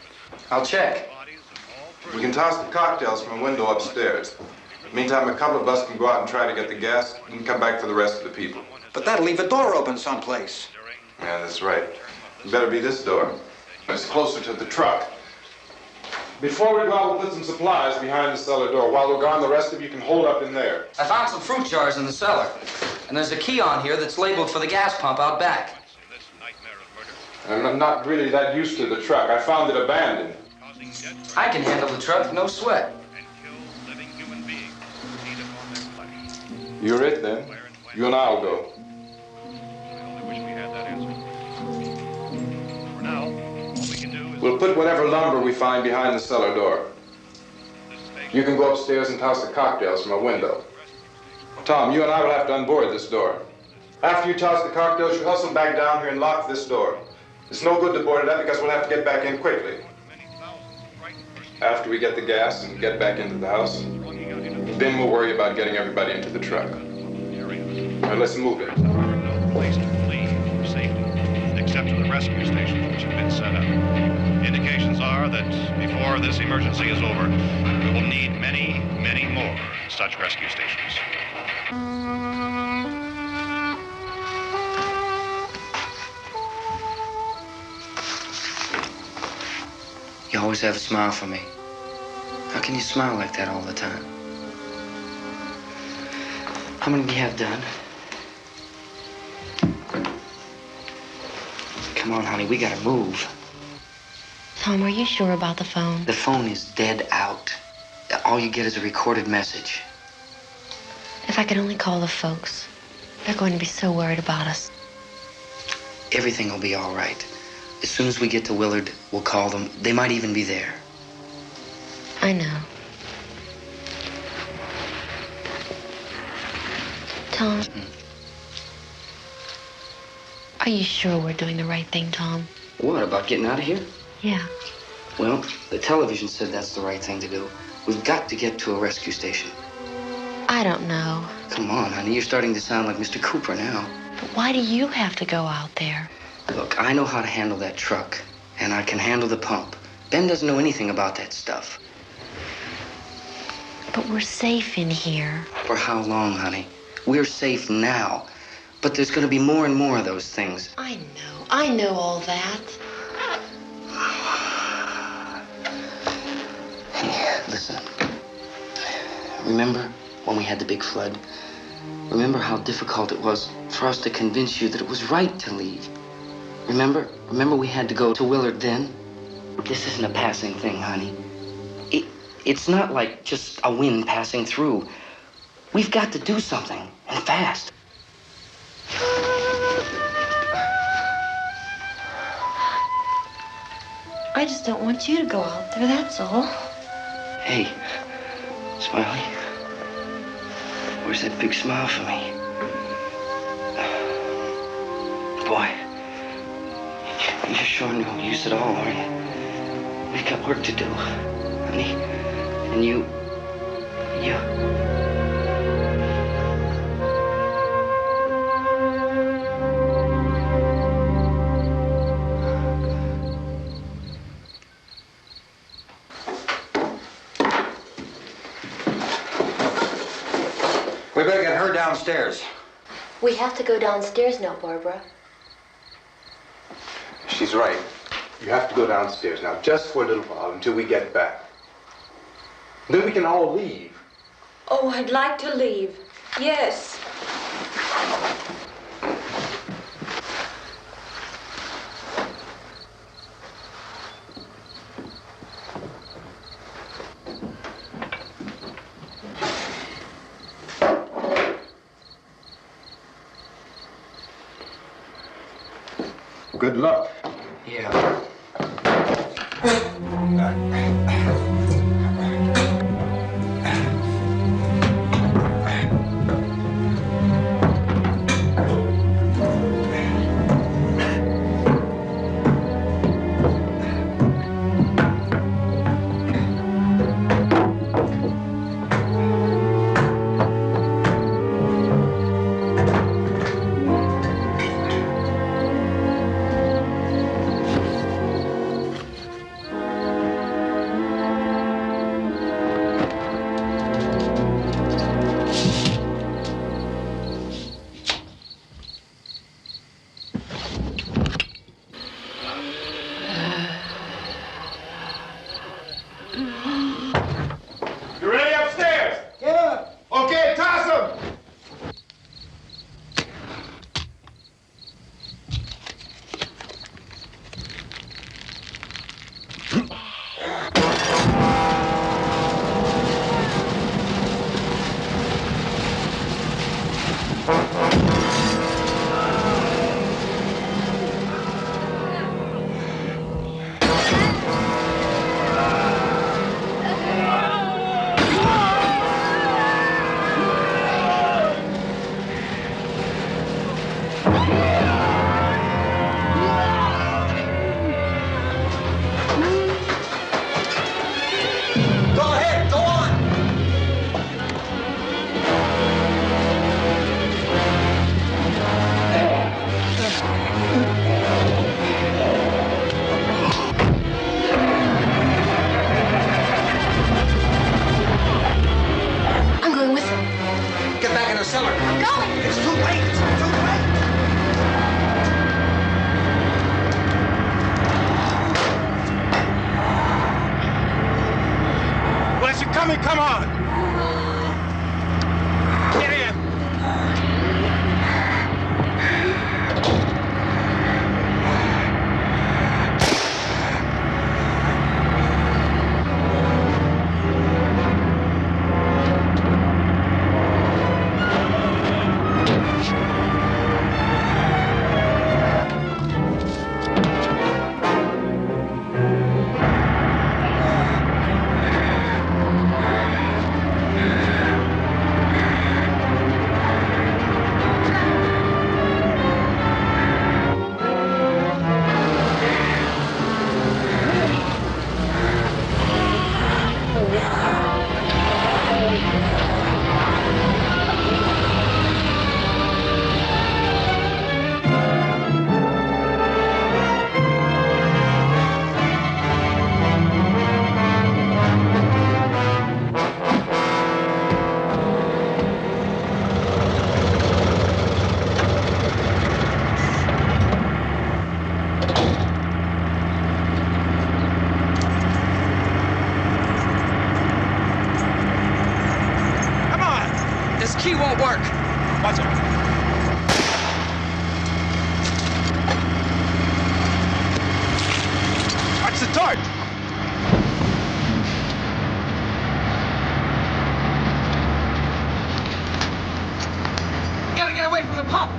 I'll check. We can toss the cocktails from a window upstairs. Meantime, a couple of us can go out and try to get the gas and come back for the rest of the people. But that'll leave a door open someplace. Yeah, that's right. It better be this door. It's closer to the truck. Before we go out, we'll put some supplies behind the cellar door. While we're gone, the rest of you can hold up in there. I found some fruit jars in the cellar. And there's a key on here that's labeled for the gas pump out back. I'm not really that used to the truck. I found it abandoned. I can handle the truck, no sweat. You're it, then. You and I'll go. We'll put whatever lumber we find behind the cellar door. You can go upstairs and toss the cocktails from a window. Tom, you and I will have to unboard this door. After you toss the cocktails, you hustle back down here and lock this door. It's no good to board it up because we'll have to get back in quickly. After we get the gas and get back into the house, then we'll worry about getting everybody into the truck. All right, let's move it. No place to flee for safety, except to the rescue stations which have been set up. Indications are that before this emergency is over, we will need many, many more such rescue stations. You always have a smile for me. How can you smile like that all the time? How many do you have done? Come on, honey, we gotta move. Tom, are you sure about the phone? The phone is dead out. All you get is a recorded message. If I could only call the folks. They're going to be so worried about us. Everything will be all right. As soon as we get to Willard, we'll call them. They might even be there. I know. Tom, are you sure we're doing the right thing, Tom? What, about getting out of here? Yeah. Well, the television said that's the right thing to do. We've got to get to a rescue station. I don't know. Come on, honey, you're starting to sound like Mr. Cooper now. But why do you have to go out there? Look, I know how to handle that truck, and I can handle the pump. Ben doesn't know anything about that stuff. But we're safe in here. For how long, honey? We're safe now. But there's going to be more and more of those things. I know all that. Hey, listen. Remember when we had the big flood? Remember how difficult it was for us to convince you that it was right to leave? Remember we had to go to Willard then? This isn't a passing thing, honey. It's not like just a wind passing through. We've got to do something, and fast. I just don't want you to go out there, that's all. Hey, Smiley. Where's that big smile for me? Boy, you're sure no use at all, are you? We've got work to do, honey. And you... We better get her downstairs. We have to go downstairs now, Barbara. She's right. You have to go downstairs now, just for a little while, until we get back. Then we can all leave. Oh, I'd like to leave. Yes. Good luck. Yeah. You ready upstairs? Yeah. Okay, toss 'em. Go ahead, go on. I'm going with them. Get back in the cellar. I'm going. It's too late. It's too late. Unless you're coming, come on. Get in. key won't work. Watch it. Watch the torch. Gotta get away from the pump.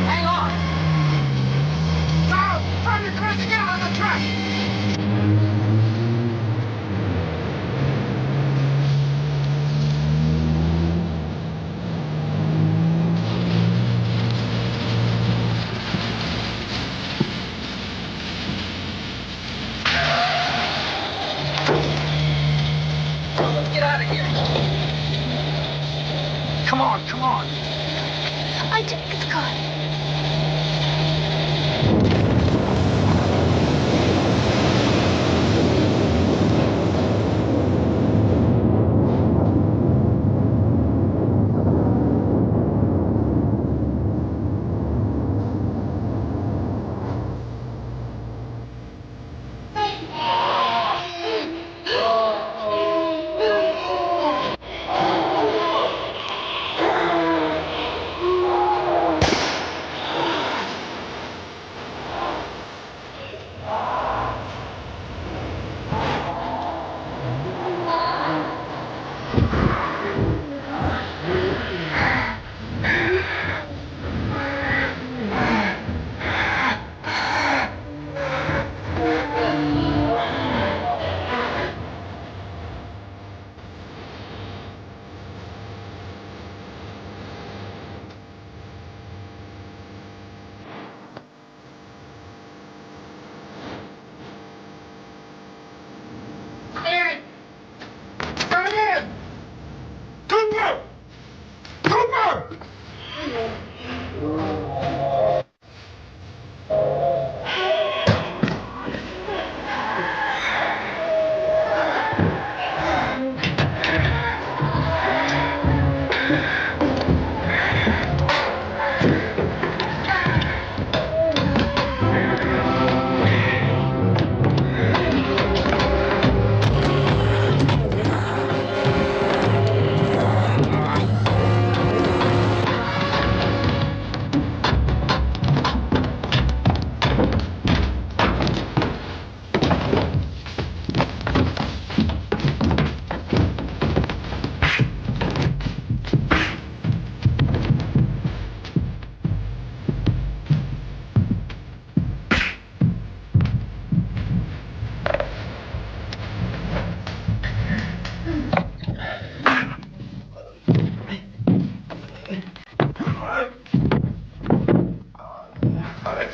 Hang on. Charles, turn your crazy get out of the track. Get out of here. Come on, come on. I took the car.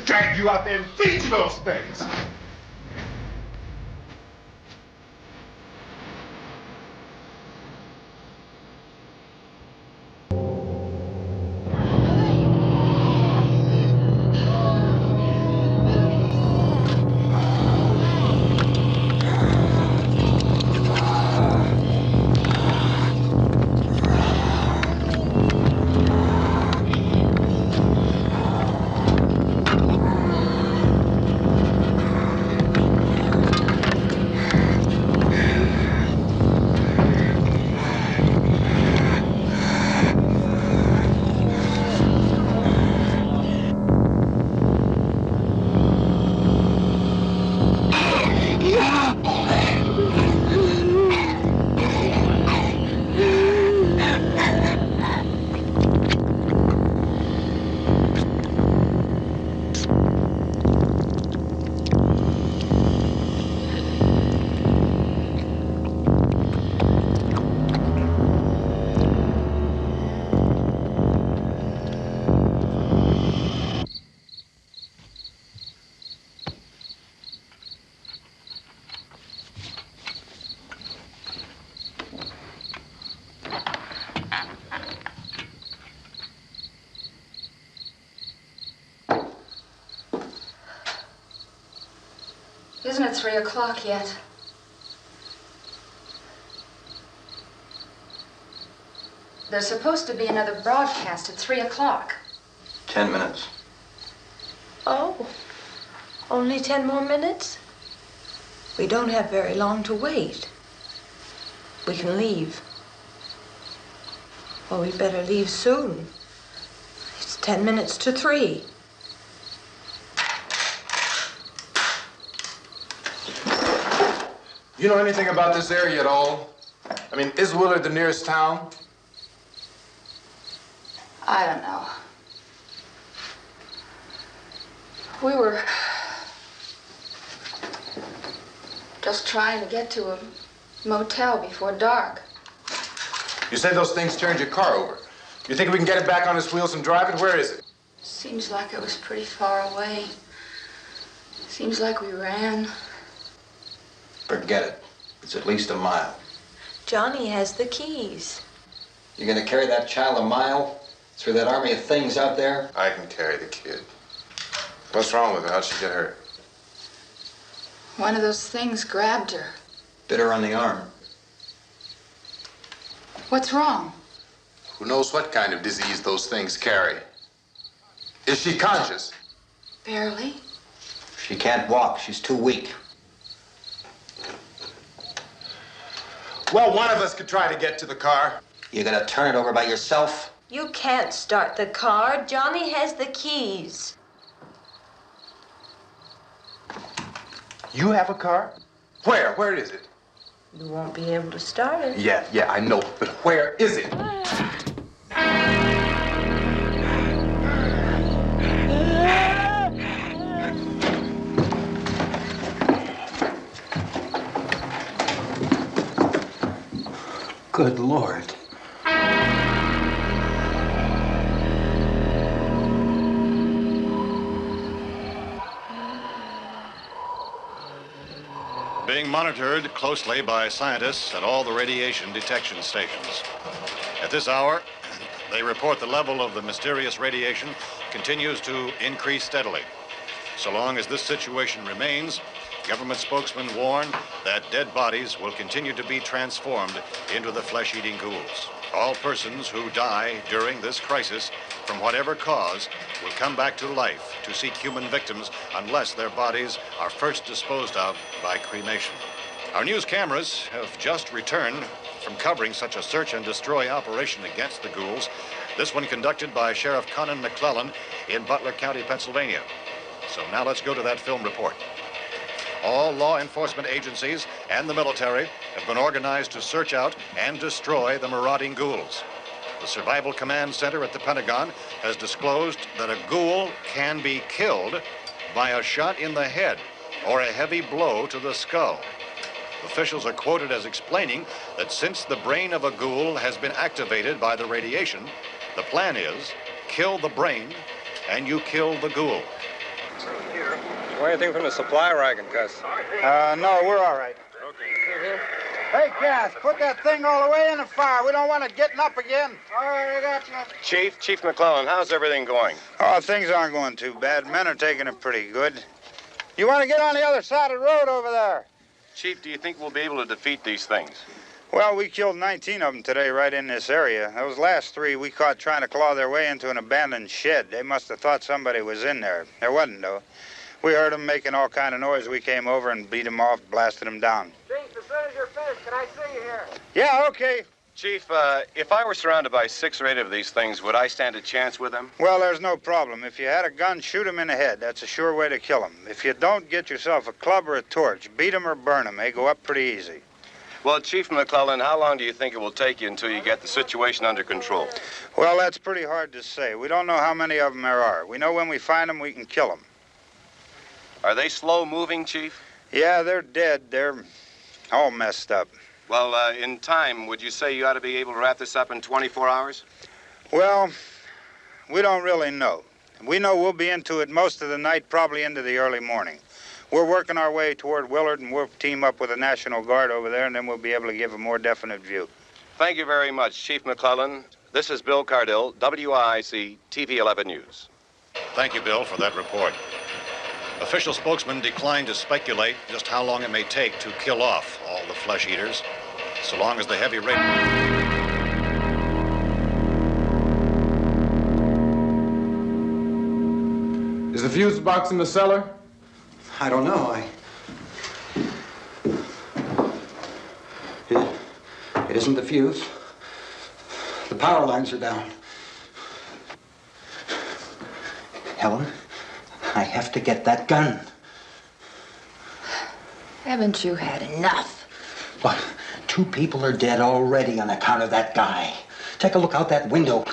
Drag you out there and feed you those things. Isn't it 3 o'clock yet? There's supposed to be another broadcast at 3 o'clock. 10 minutes. Oh, only 10 more minutes? We don't have very long to wait. We can leave. Well, we better leave soon. It's 10 minutes to 3. You know anything about this area at all? I mean, is Willard the nearest town? I don't know. We were just trying to get to a motel before dark. You say those things turned your car over. You think we can get it back on its wheels and drive it? Where is it? Seems like it was pretty far away. Seems like we ran. Forget it. It's at least a mile. Johnny has the keys. You're gonna carry that child a mile through that army of things out there? I can carry the kid. What's wrong with her? How'd she get hurt? One of those things grabbed her. Bit her on the arm. What's wrong? Who knows what kind of disease those things carry? Is she conscious? Barely. She can't walk. She's too weak. Well, one of us could try to get to the car. You gonna turn it over by yourself? You can't start the car. Johnny has the keys. You have a car? Where? Where is it? You won't be able to start it. Yeah, I know. But where is it? Good Lord. Being monitored closely by scientists at all the radiation detection stations. At this hour, they report the level of the mysterious radiation continues to increase steadily. So long as this situation remains, government spokesmen warn that dead bodies will continue to be transformed into the flesh-eating ghouls. All persons who die during this crisis, from whatever cause, will come back to life to seek human victims unless their bodies are first disposed of by cremation. Our news cameras have just returned from covering such a search and destroy operation against the ghouls, this one conducted by Sheriff Conan McClellan in Butler County, Pennsylvania. So now let's go to that film report. All law enforcement agencies and the military have been organized to search out and destroy the marauding ghouls. The Survival Command Center at the Pentagon has disclosed that a ghoul can be killed by a shot in the head or a heavy blow to the skull. Officials are quoted as explaining that since the brain of a ghoul has been activated by the radiation, the plan is kill the brain and you kill the ghoul. Want anything from the supply wagon, Gus? No, we're all right. Okay. Hey, Cass, put that thing all the way in the fire. We don't want it getting up again. All right, I got you. Chief McClellan, how's everything going? Oh, things aren't going too bad. Men are taking it pretty good. You want to get on the other side of the road over there? Chief, do you think we'll be able to defeat these things? Well, we killed 19 of them today right in this area. Those last 3 we caught trying to claw their way into an abandoned shed. They must have thought somebody was in there. There wasn't, though. We heard them making all kind of noise. We came over and beat them off, blasted them down. Chief, as soon as you're finished, can I see you here? Yeah, okay. Chief, if I were surrounded by 6 or 8 of these things, would I stand a chance with them? Well, there's no problem. If you had a gun, shoot them in the head. That's a sure way to kill them. If you don't, get yourself a club or a torch. Beat them or burn them. They go up pretty easy. Well, Chief McClellan, how long do you think it will take you until you get the situation under control? Well, that's pretty hard to say. We don't know how many of them there are. We know when we find them, we can kill them. Are they slow-moving, Chief? Yeah, they're dead. They're all messed up. Well, in time, would you say you ought to be able to wrap this up in 24 hours? Well, we don't really know. We know we'll be into it most of the night, probably into the early morning. We're working our way toward Willard, and we'll team up with the National Guard over there, and then we'll be able to give a more definite view. Thank you very much, Chief McClellan. This is Bill Cardill, WIC TV 11 News. Thank you, Bill, for that report. Official spokesmen declined to speculate just how long it may take to kill off all the flesh eaters, so long as the heavy rate... Is the fuse box in the cellar? I don't know. It isn't the fuse. The power lines are down. Helen, I have to get that gun. Haven't you had enough? But 2 people are dead already on account of that guy. Take a look out that window.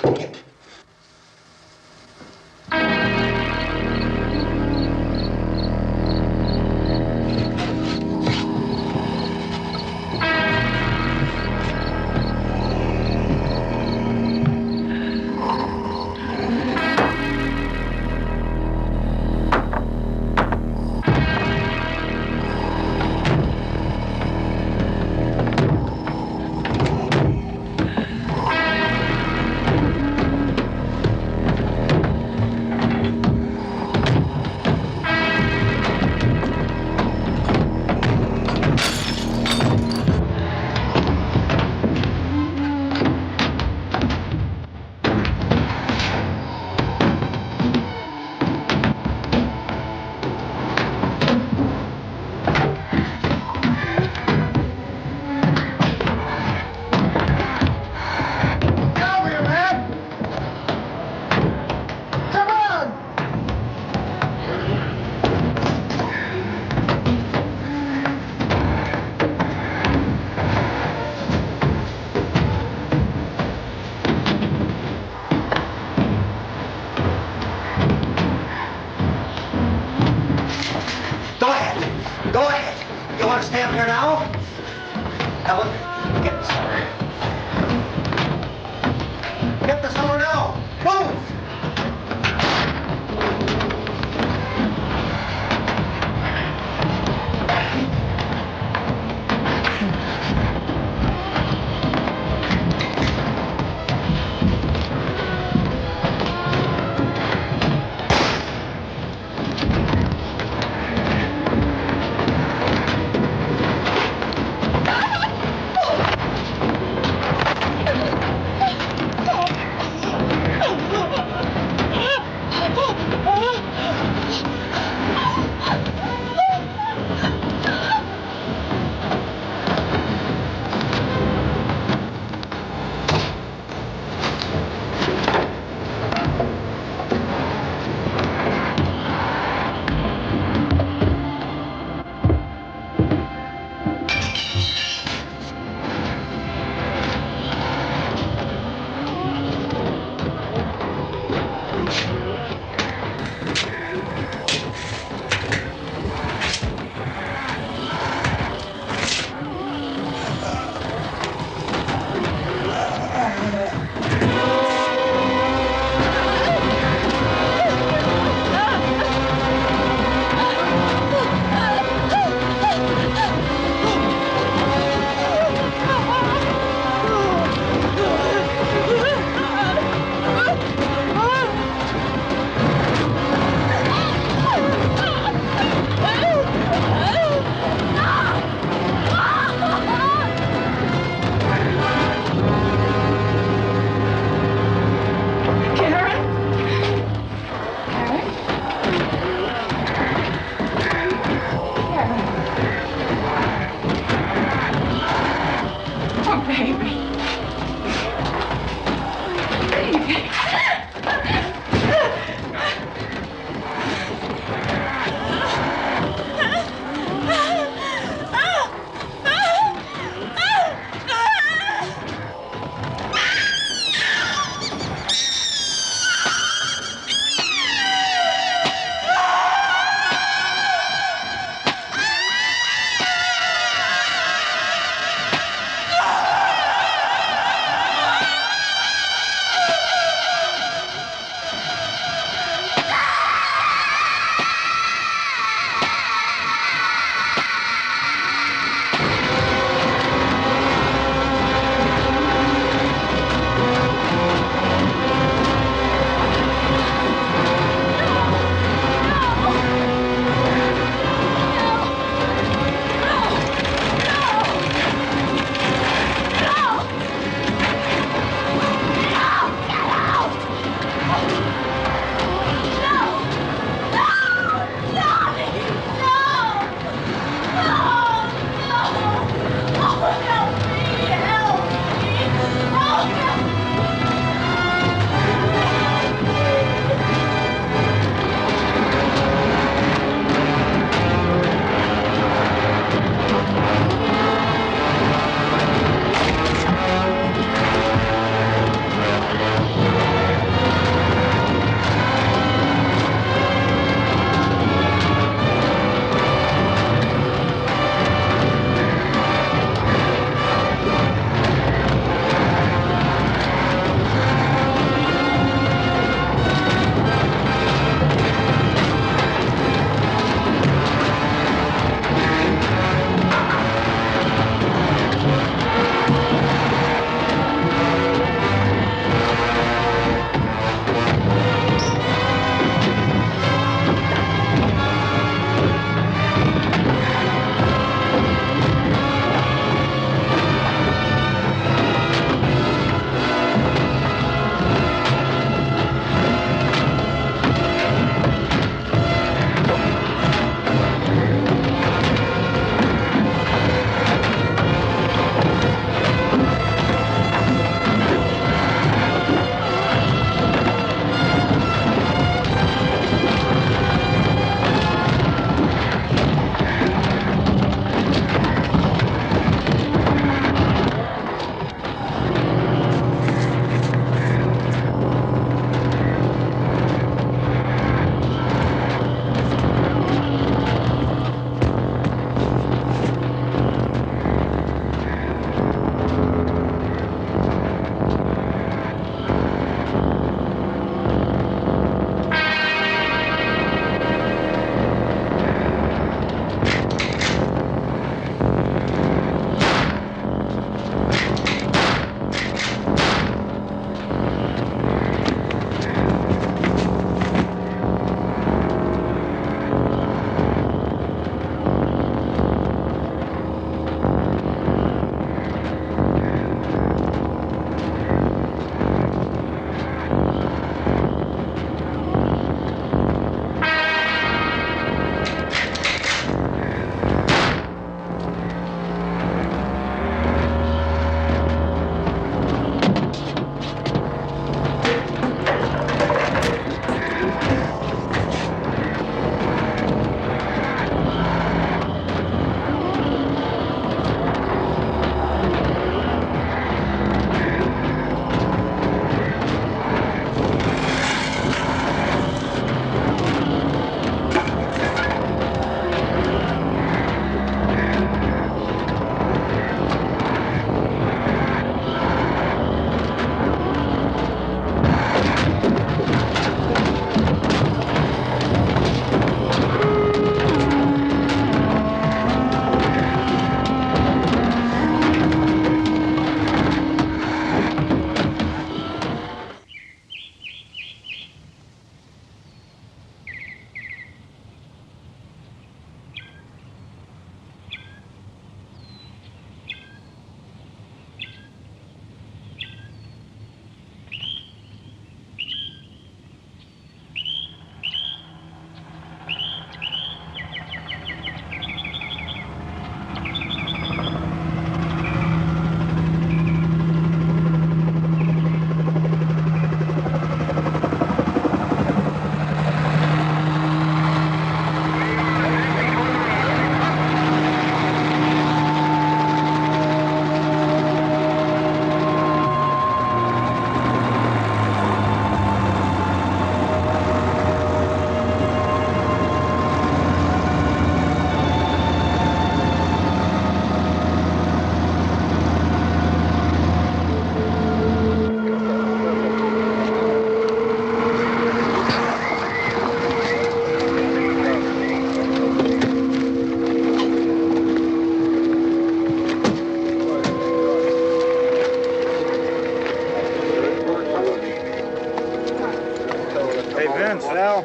Vince, Al,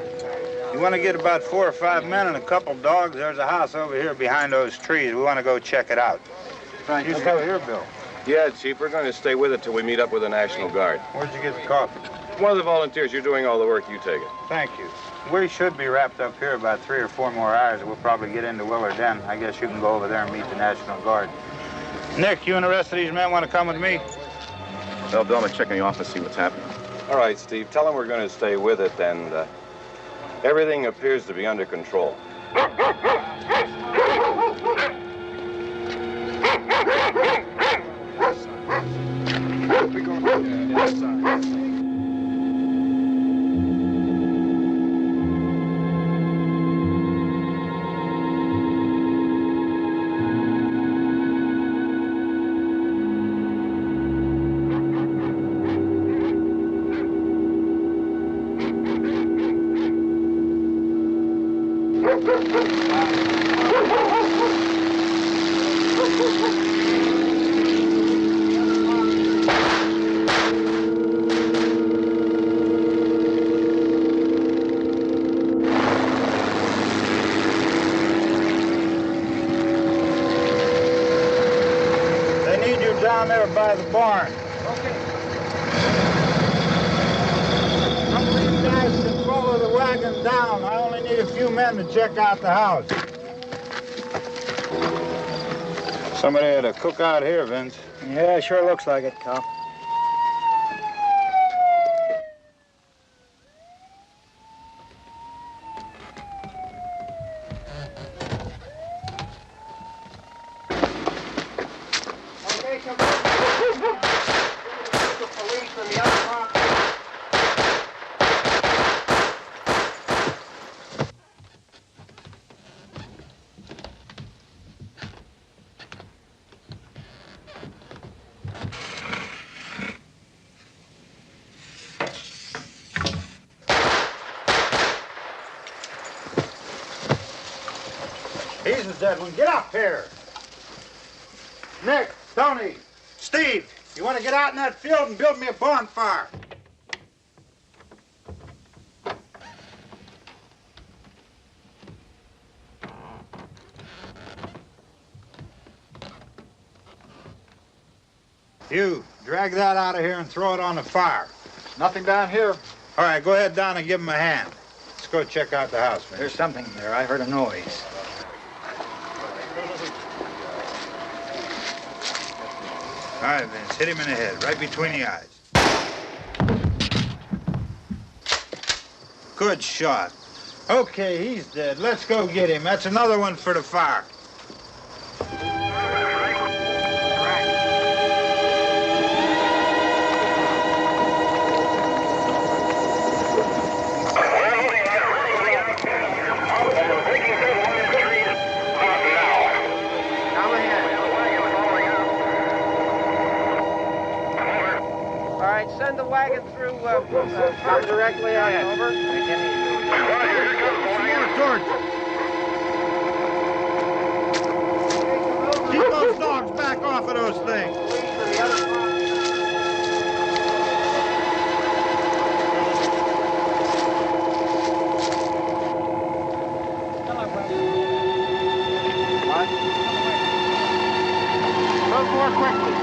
you want to get about 4 or 5 men and a couple dogs? There's a house over here behind those trees. We want to go check it out. You still here, Bill? Yeah, Chief, we're going to stay with it till we meet up with the National Guard. Where'd you get the coffee? One of the volunteers. You're doing all the work. You take it. Thank you. We should be wrapped up here about 3 or 4 more hours. We'll probably get into Willard Den. I guess you can go over there and meet the National Guard. Nick, you and the rest of these men want to come with me? Well, Bill, I'm going to check in the office, see what's happening. All right, Steve. Tell them we're going to stay with it, and everything appears to be under control. Down there by the barn. Okay. Some of these guys can follow the wagon down. I only need a few men to check out the house. Somebody had a cookout here, Vince. Yeah, sure looks like it, Cop. He's the dead one. Get up here. Nick, Tony, Steve, you want to get out in that field and build me a bonfire? You, drag that out of here and throw it on the fire. Nothing down here. All right, go ahead down and give him a hand. Let's go check out the house, man. There's something there. I heard a noise. All right, Vince, hit him in the head, right between the eyes. Good shot. Okay, he's dead. Let's go get him. That's another one for the fire. Send the wagon through directly on over. More torches. Keep those dogs back off of those things. What? Move more quickly.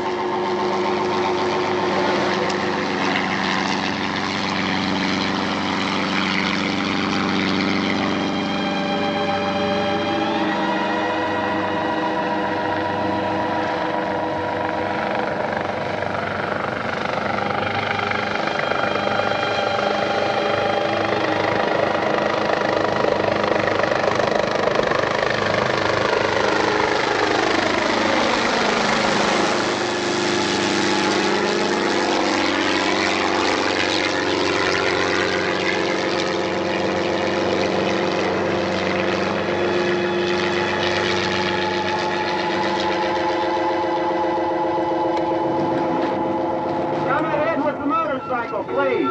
Please.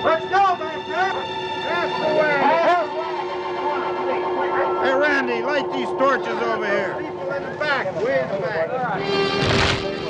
Let's go, back there. That's the way. Hey, Randy, light these torches over here. People in the back, way in the back.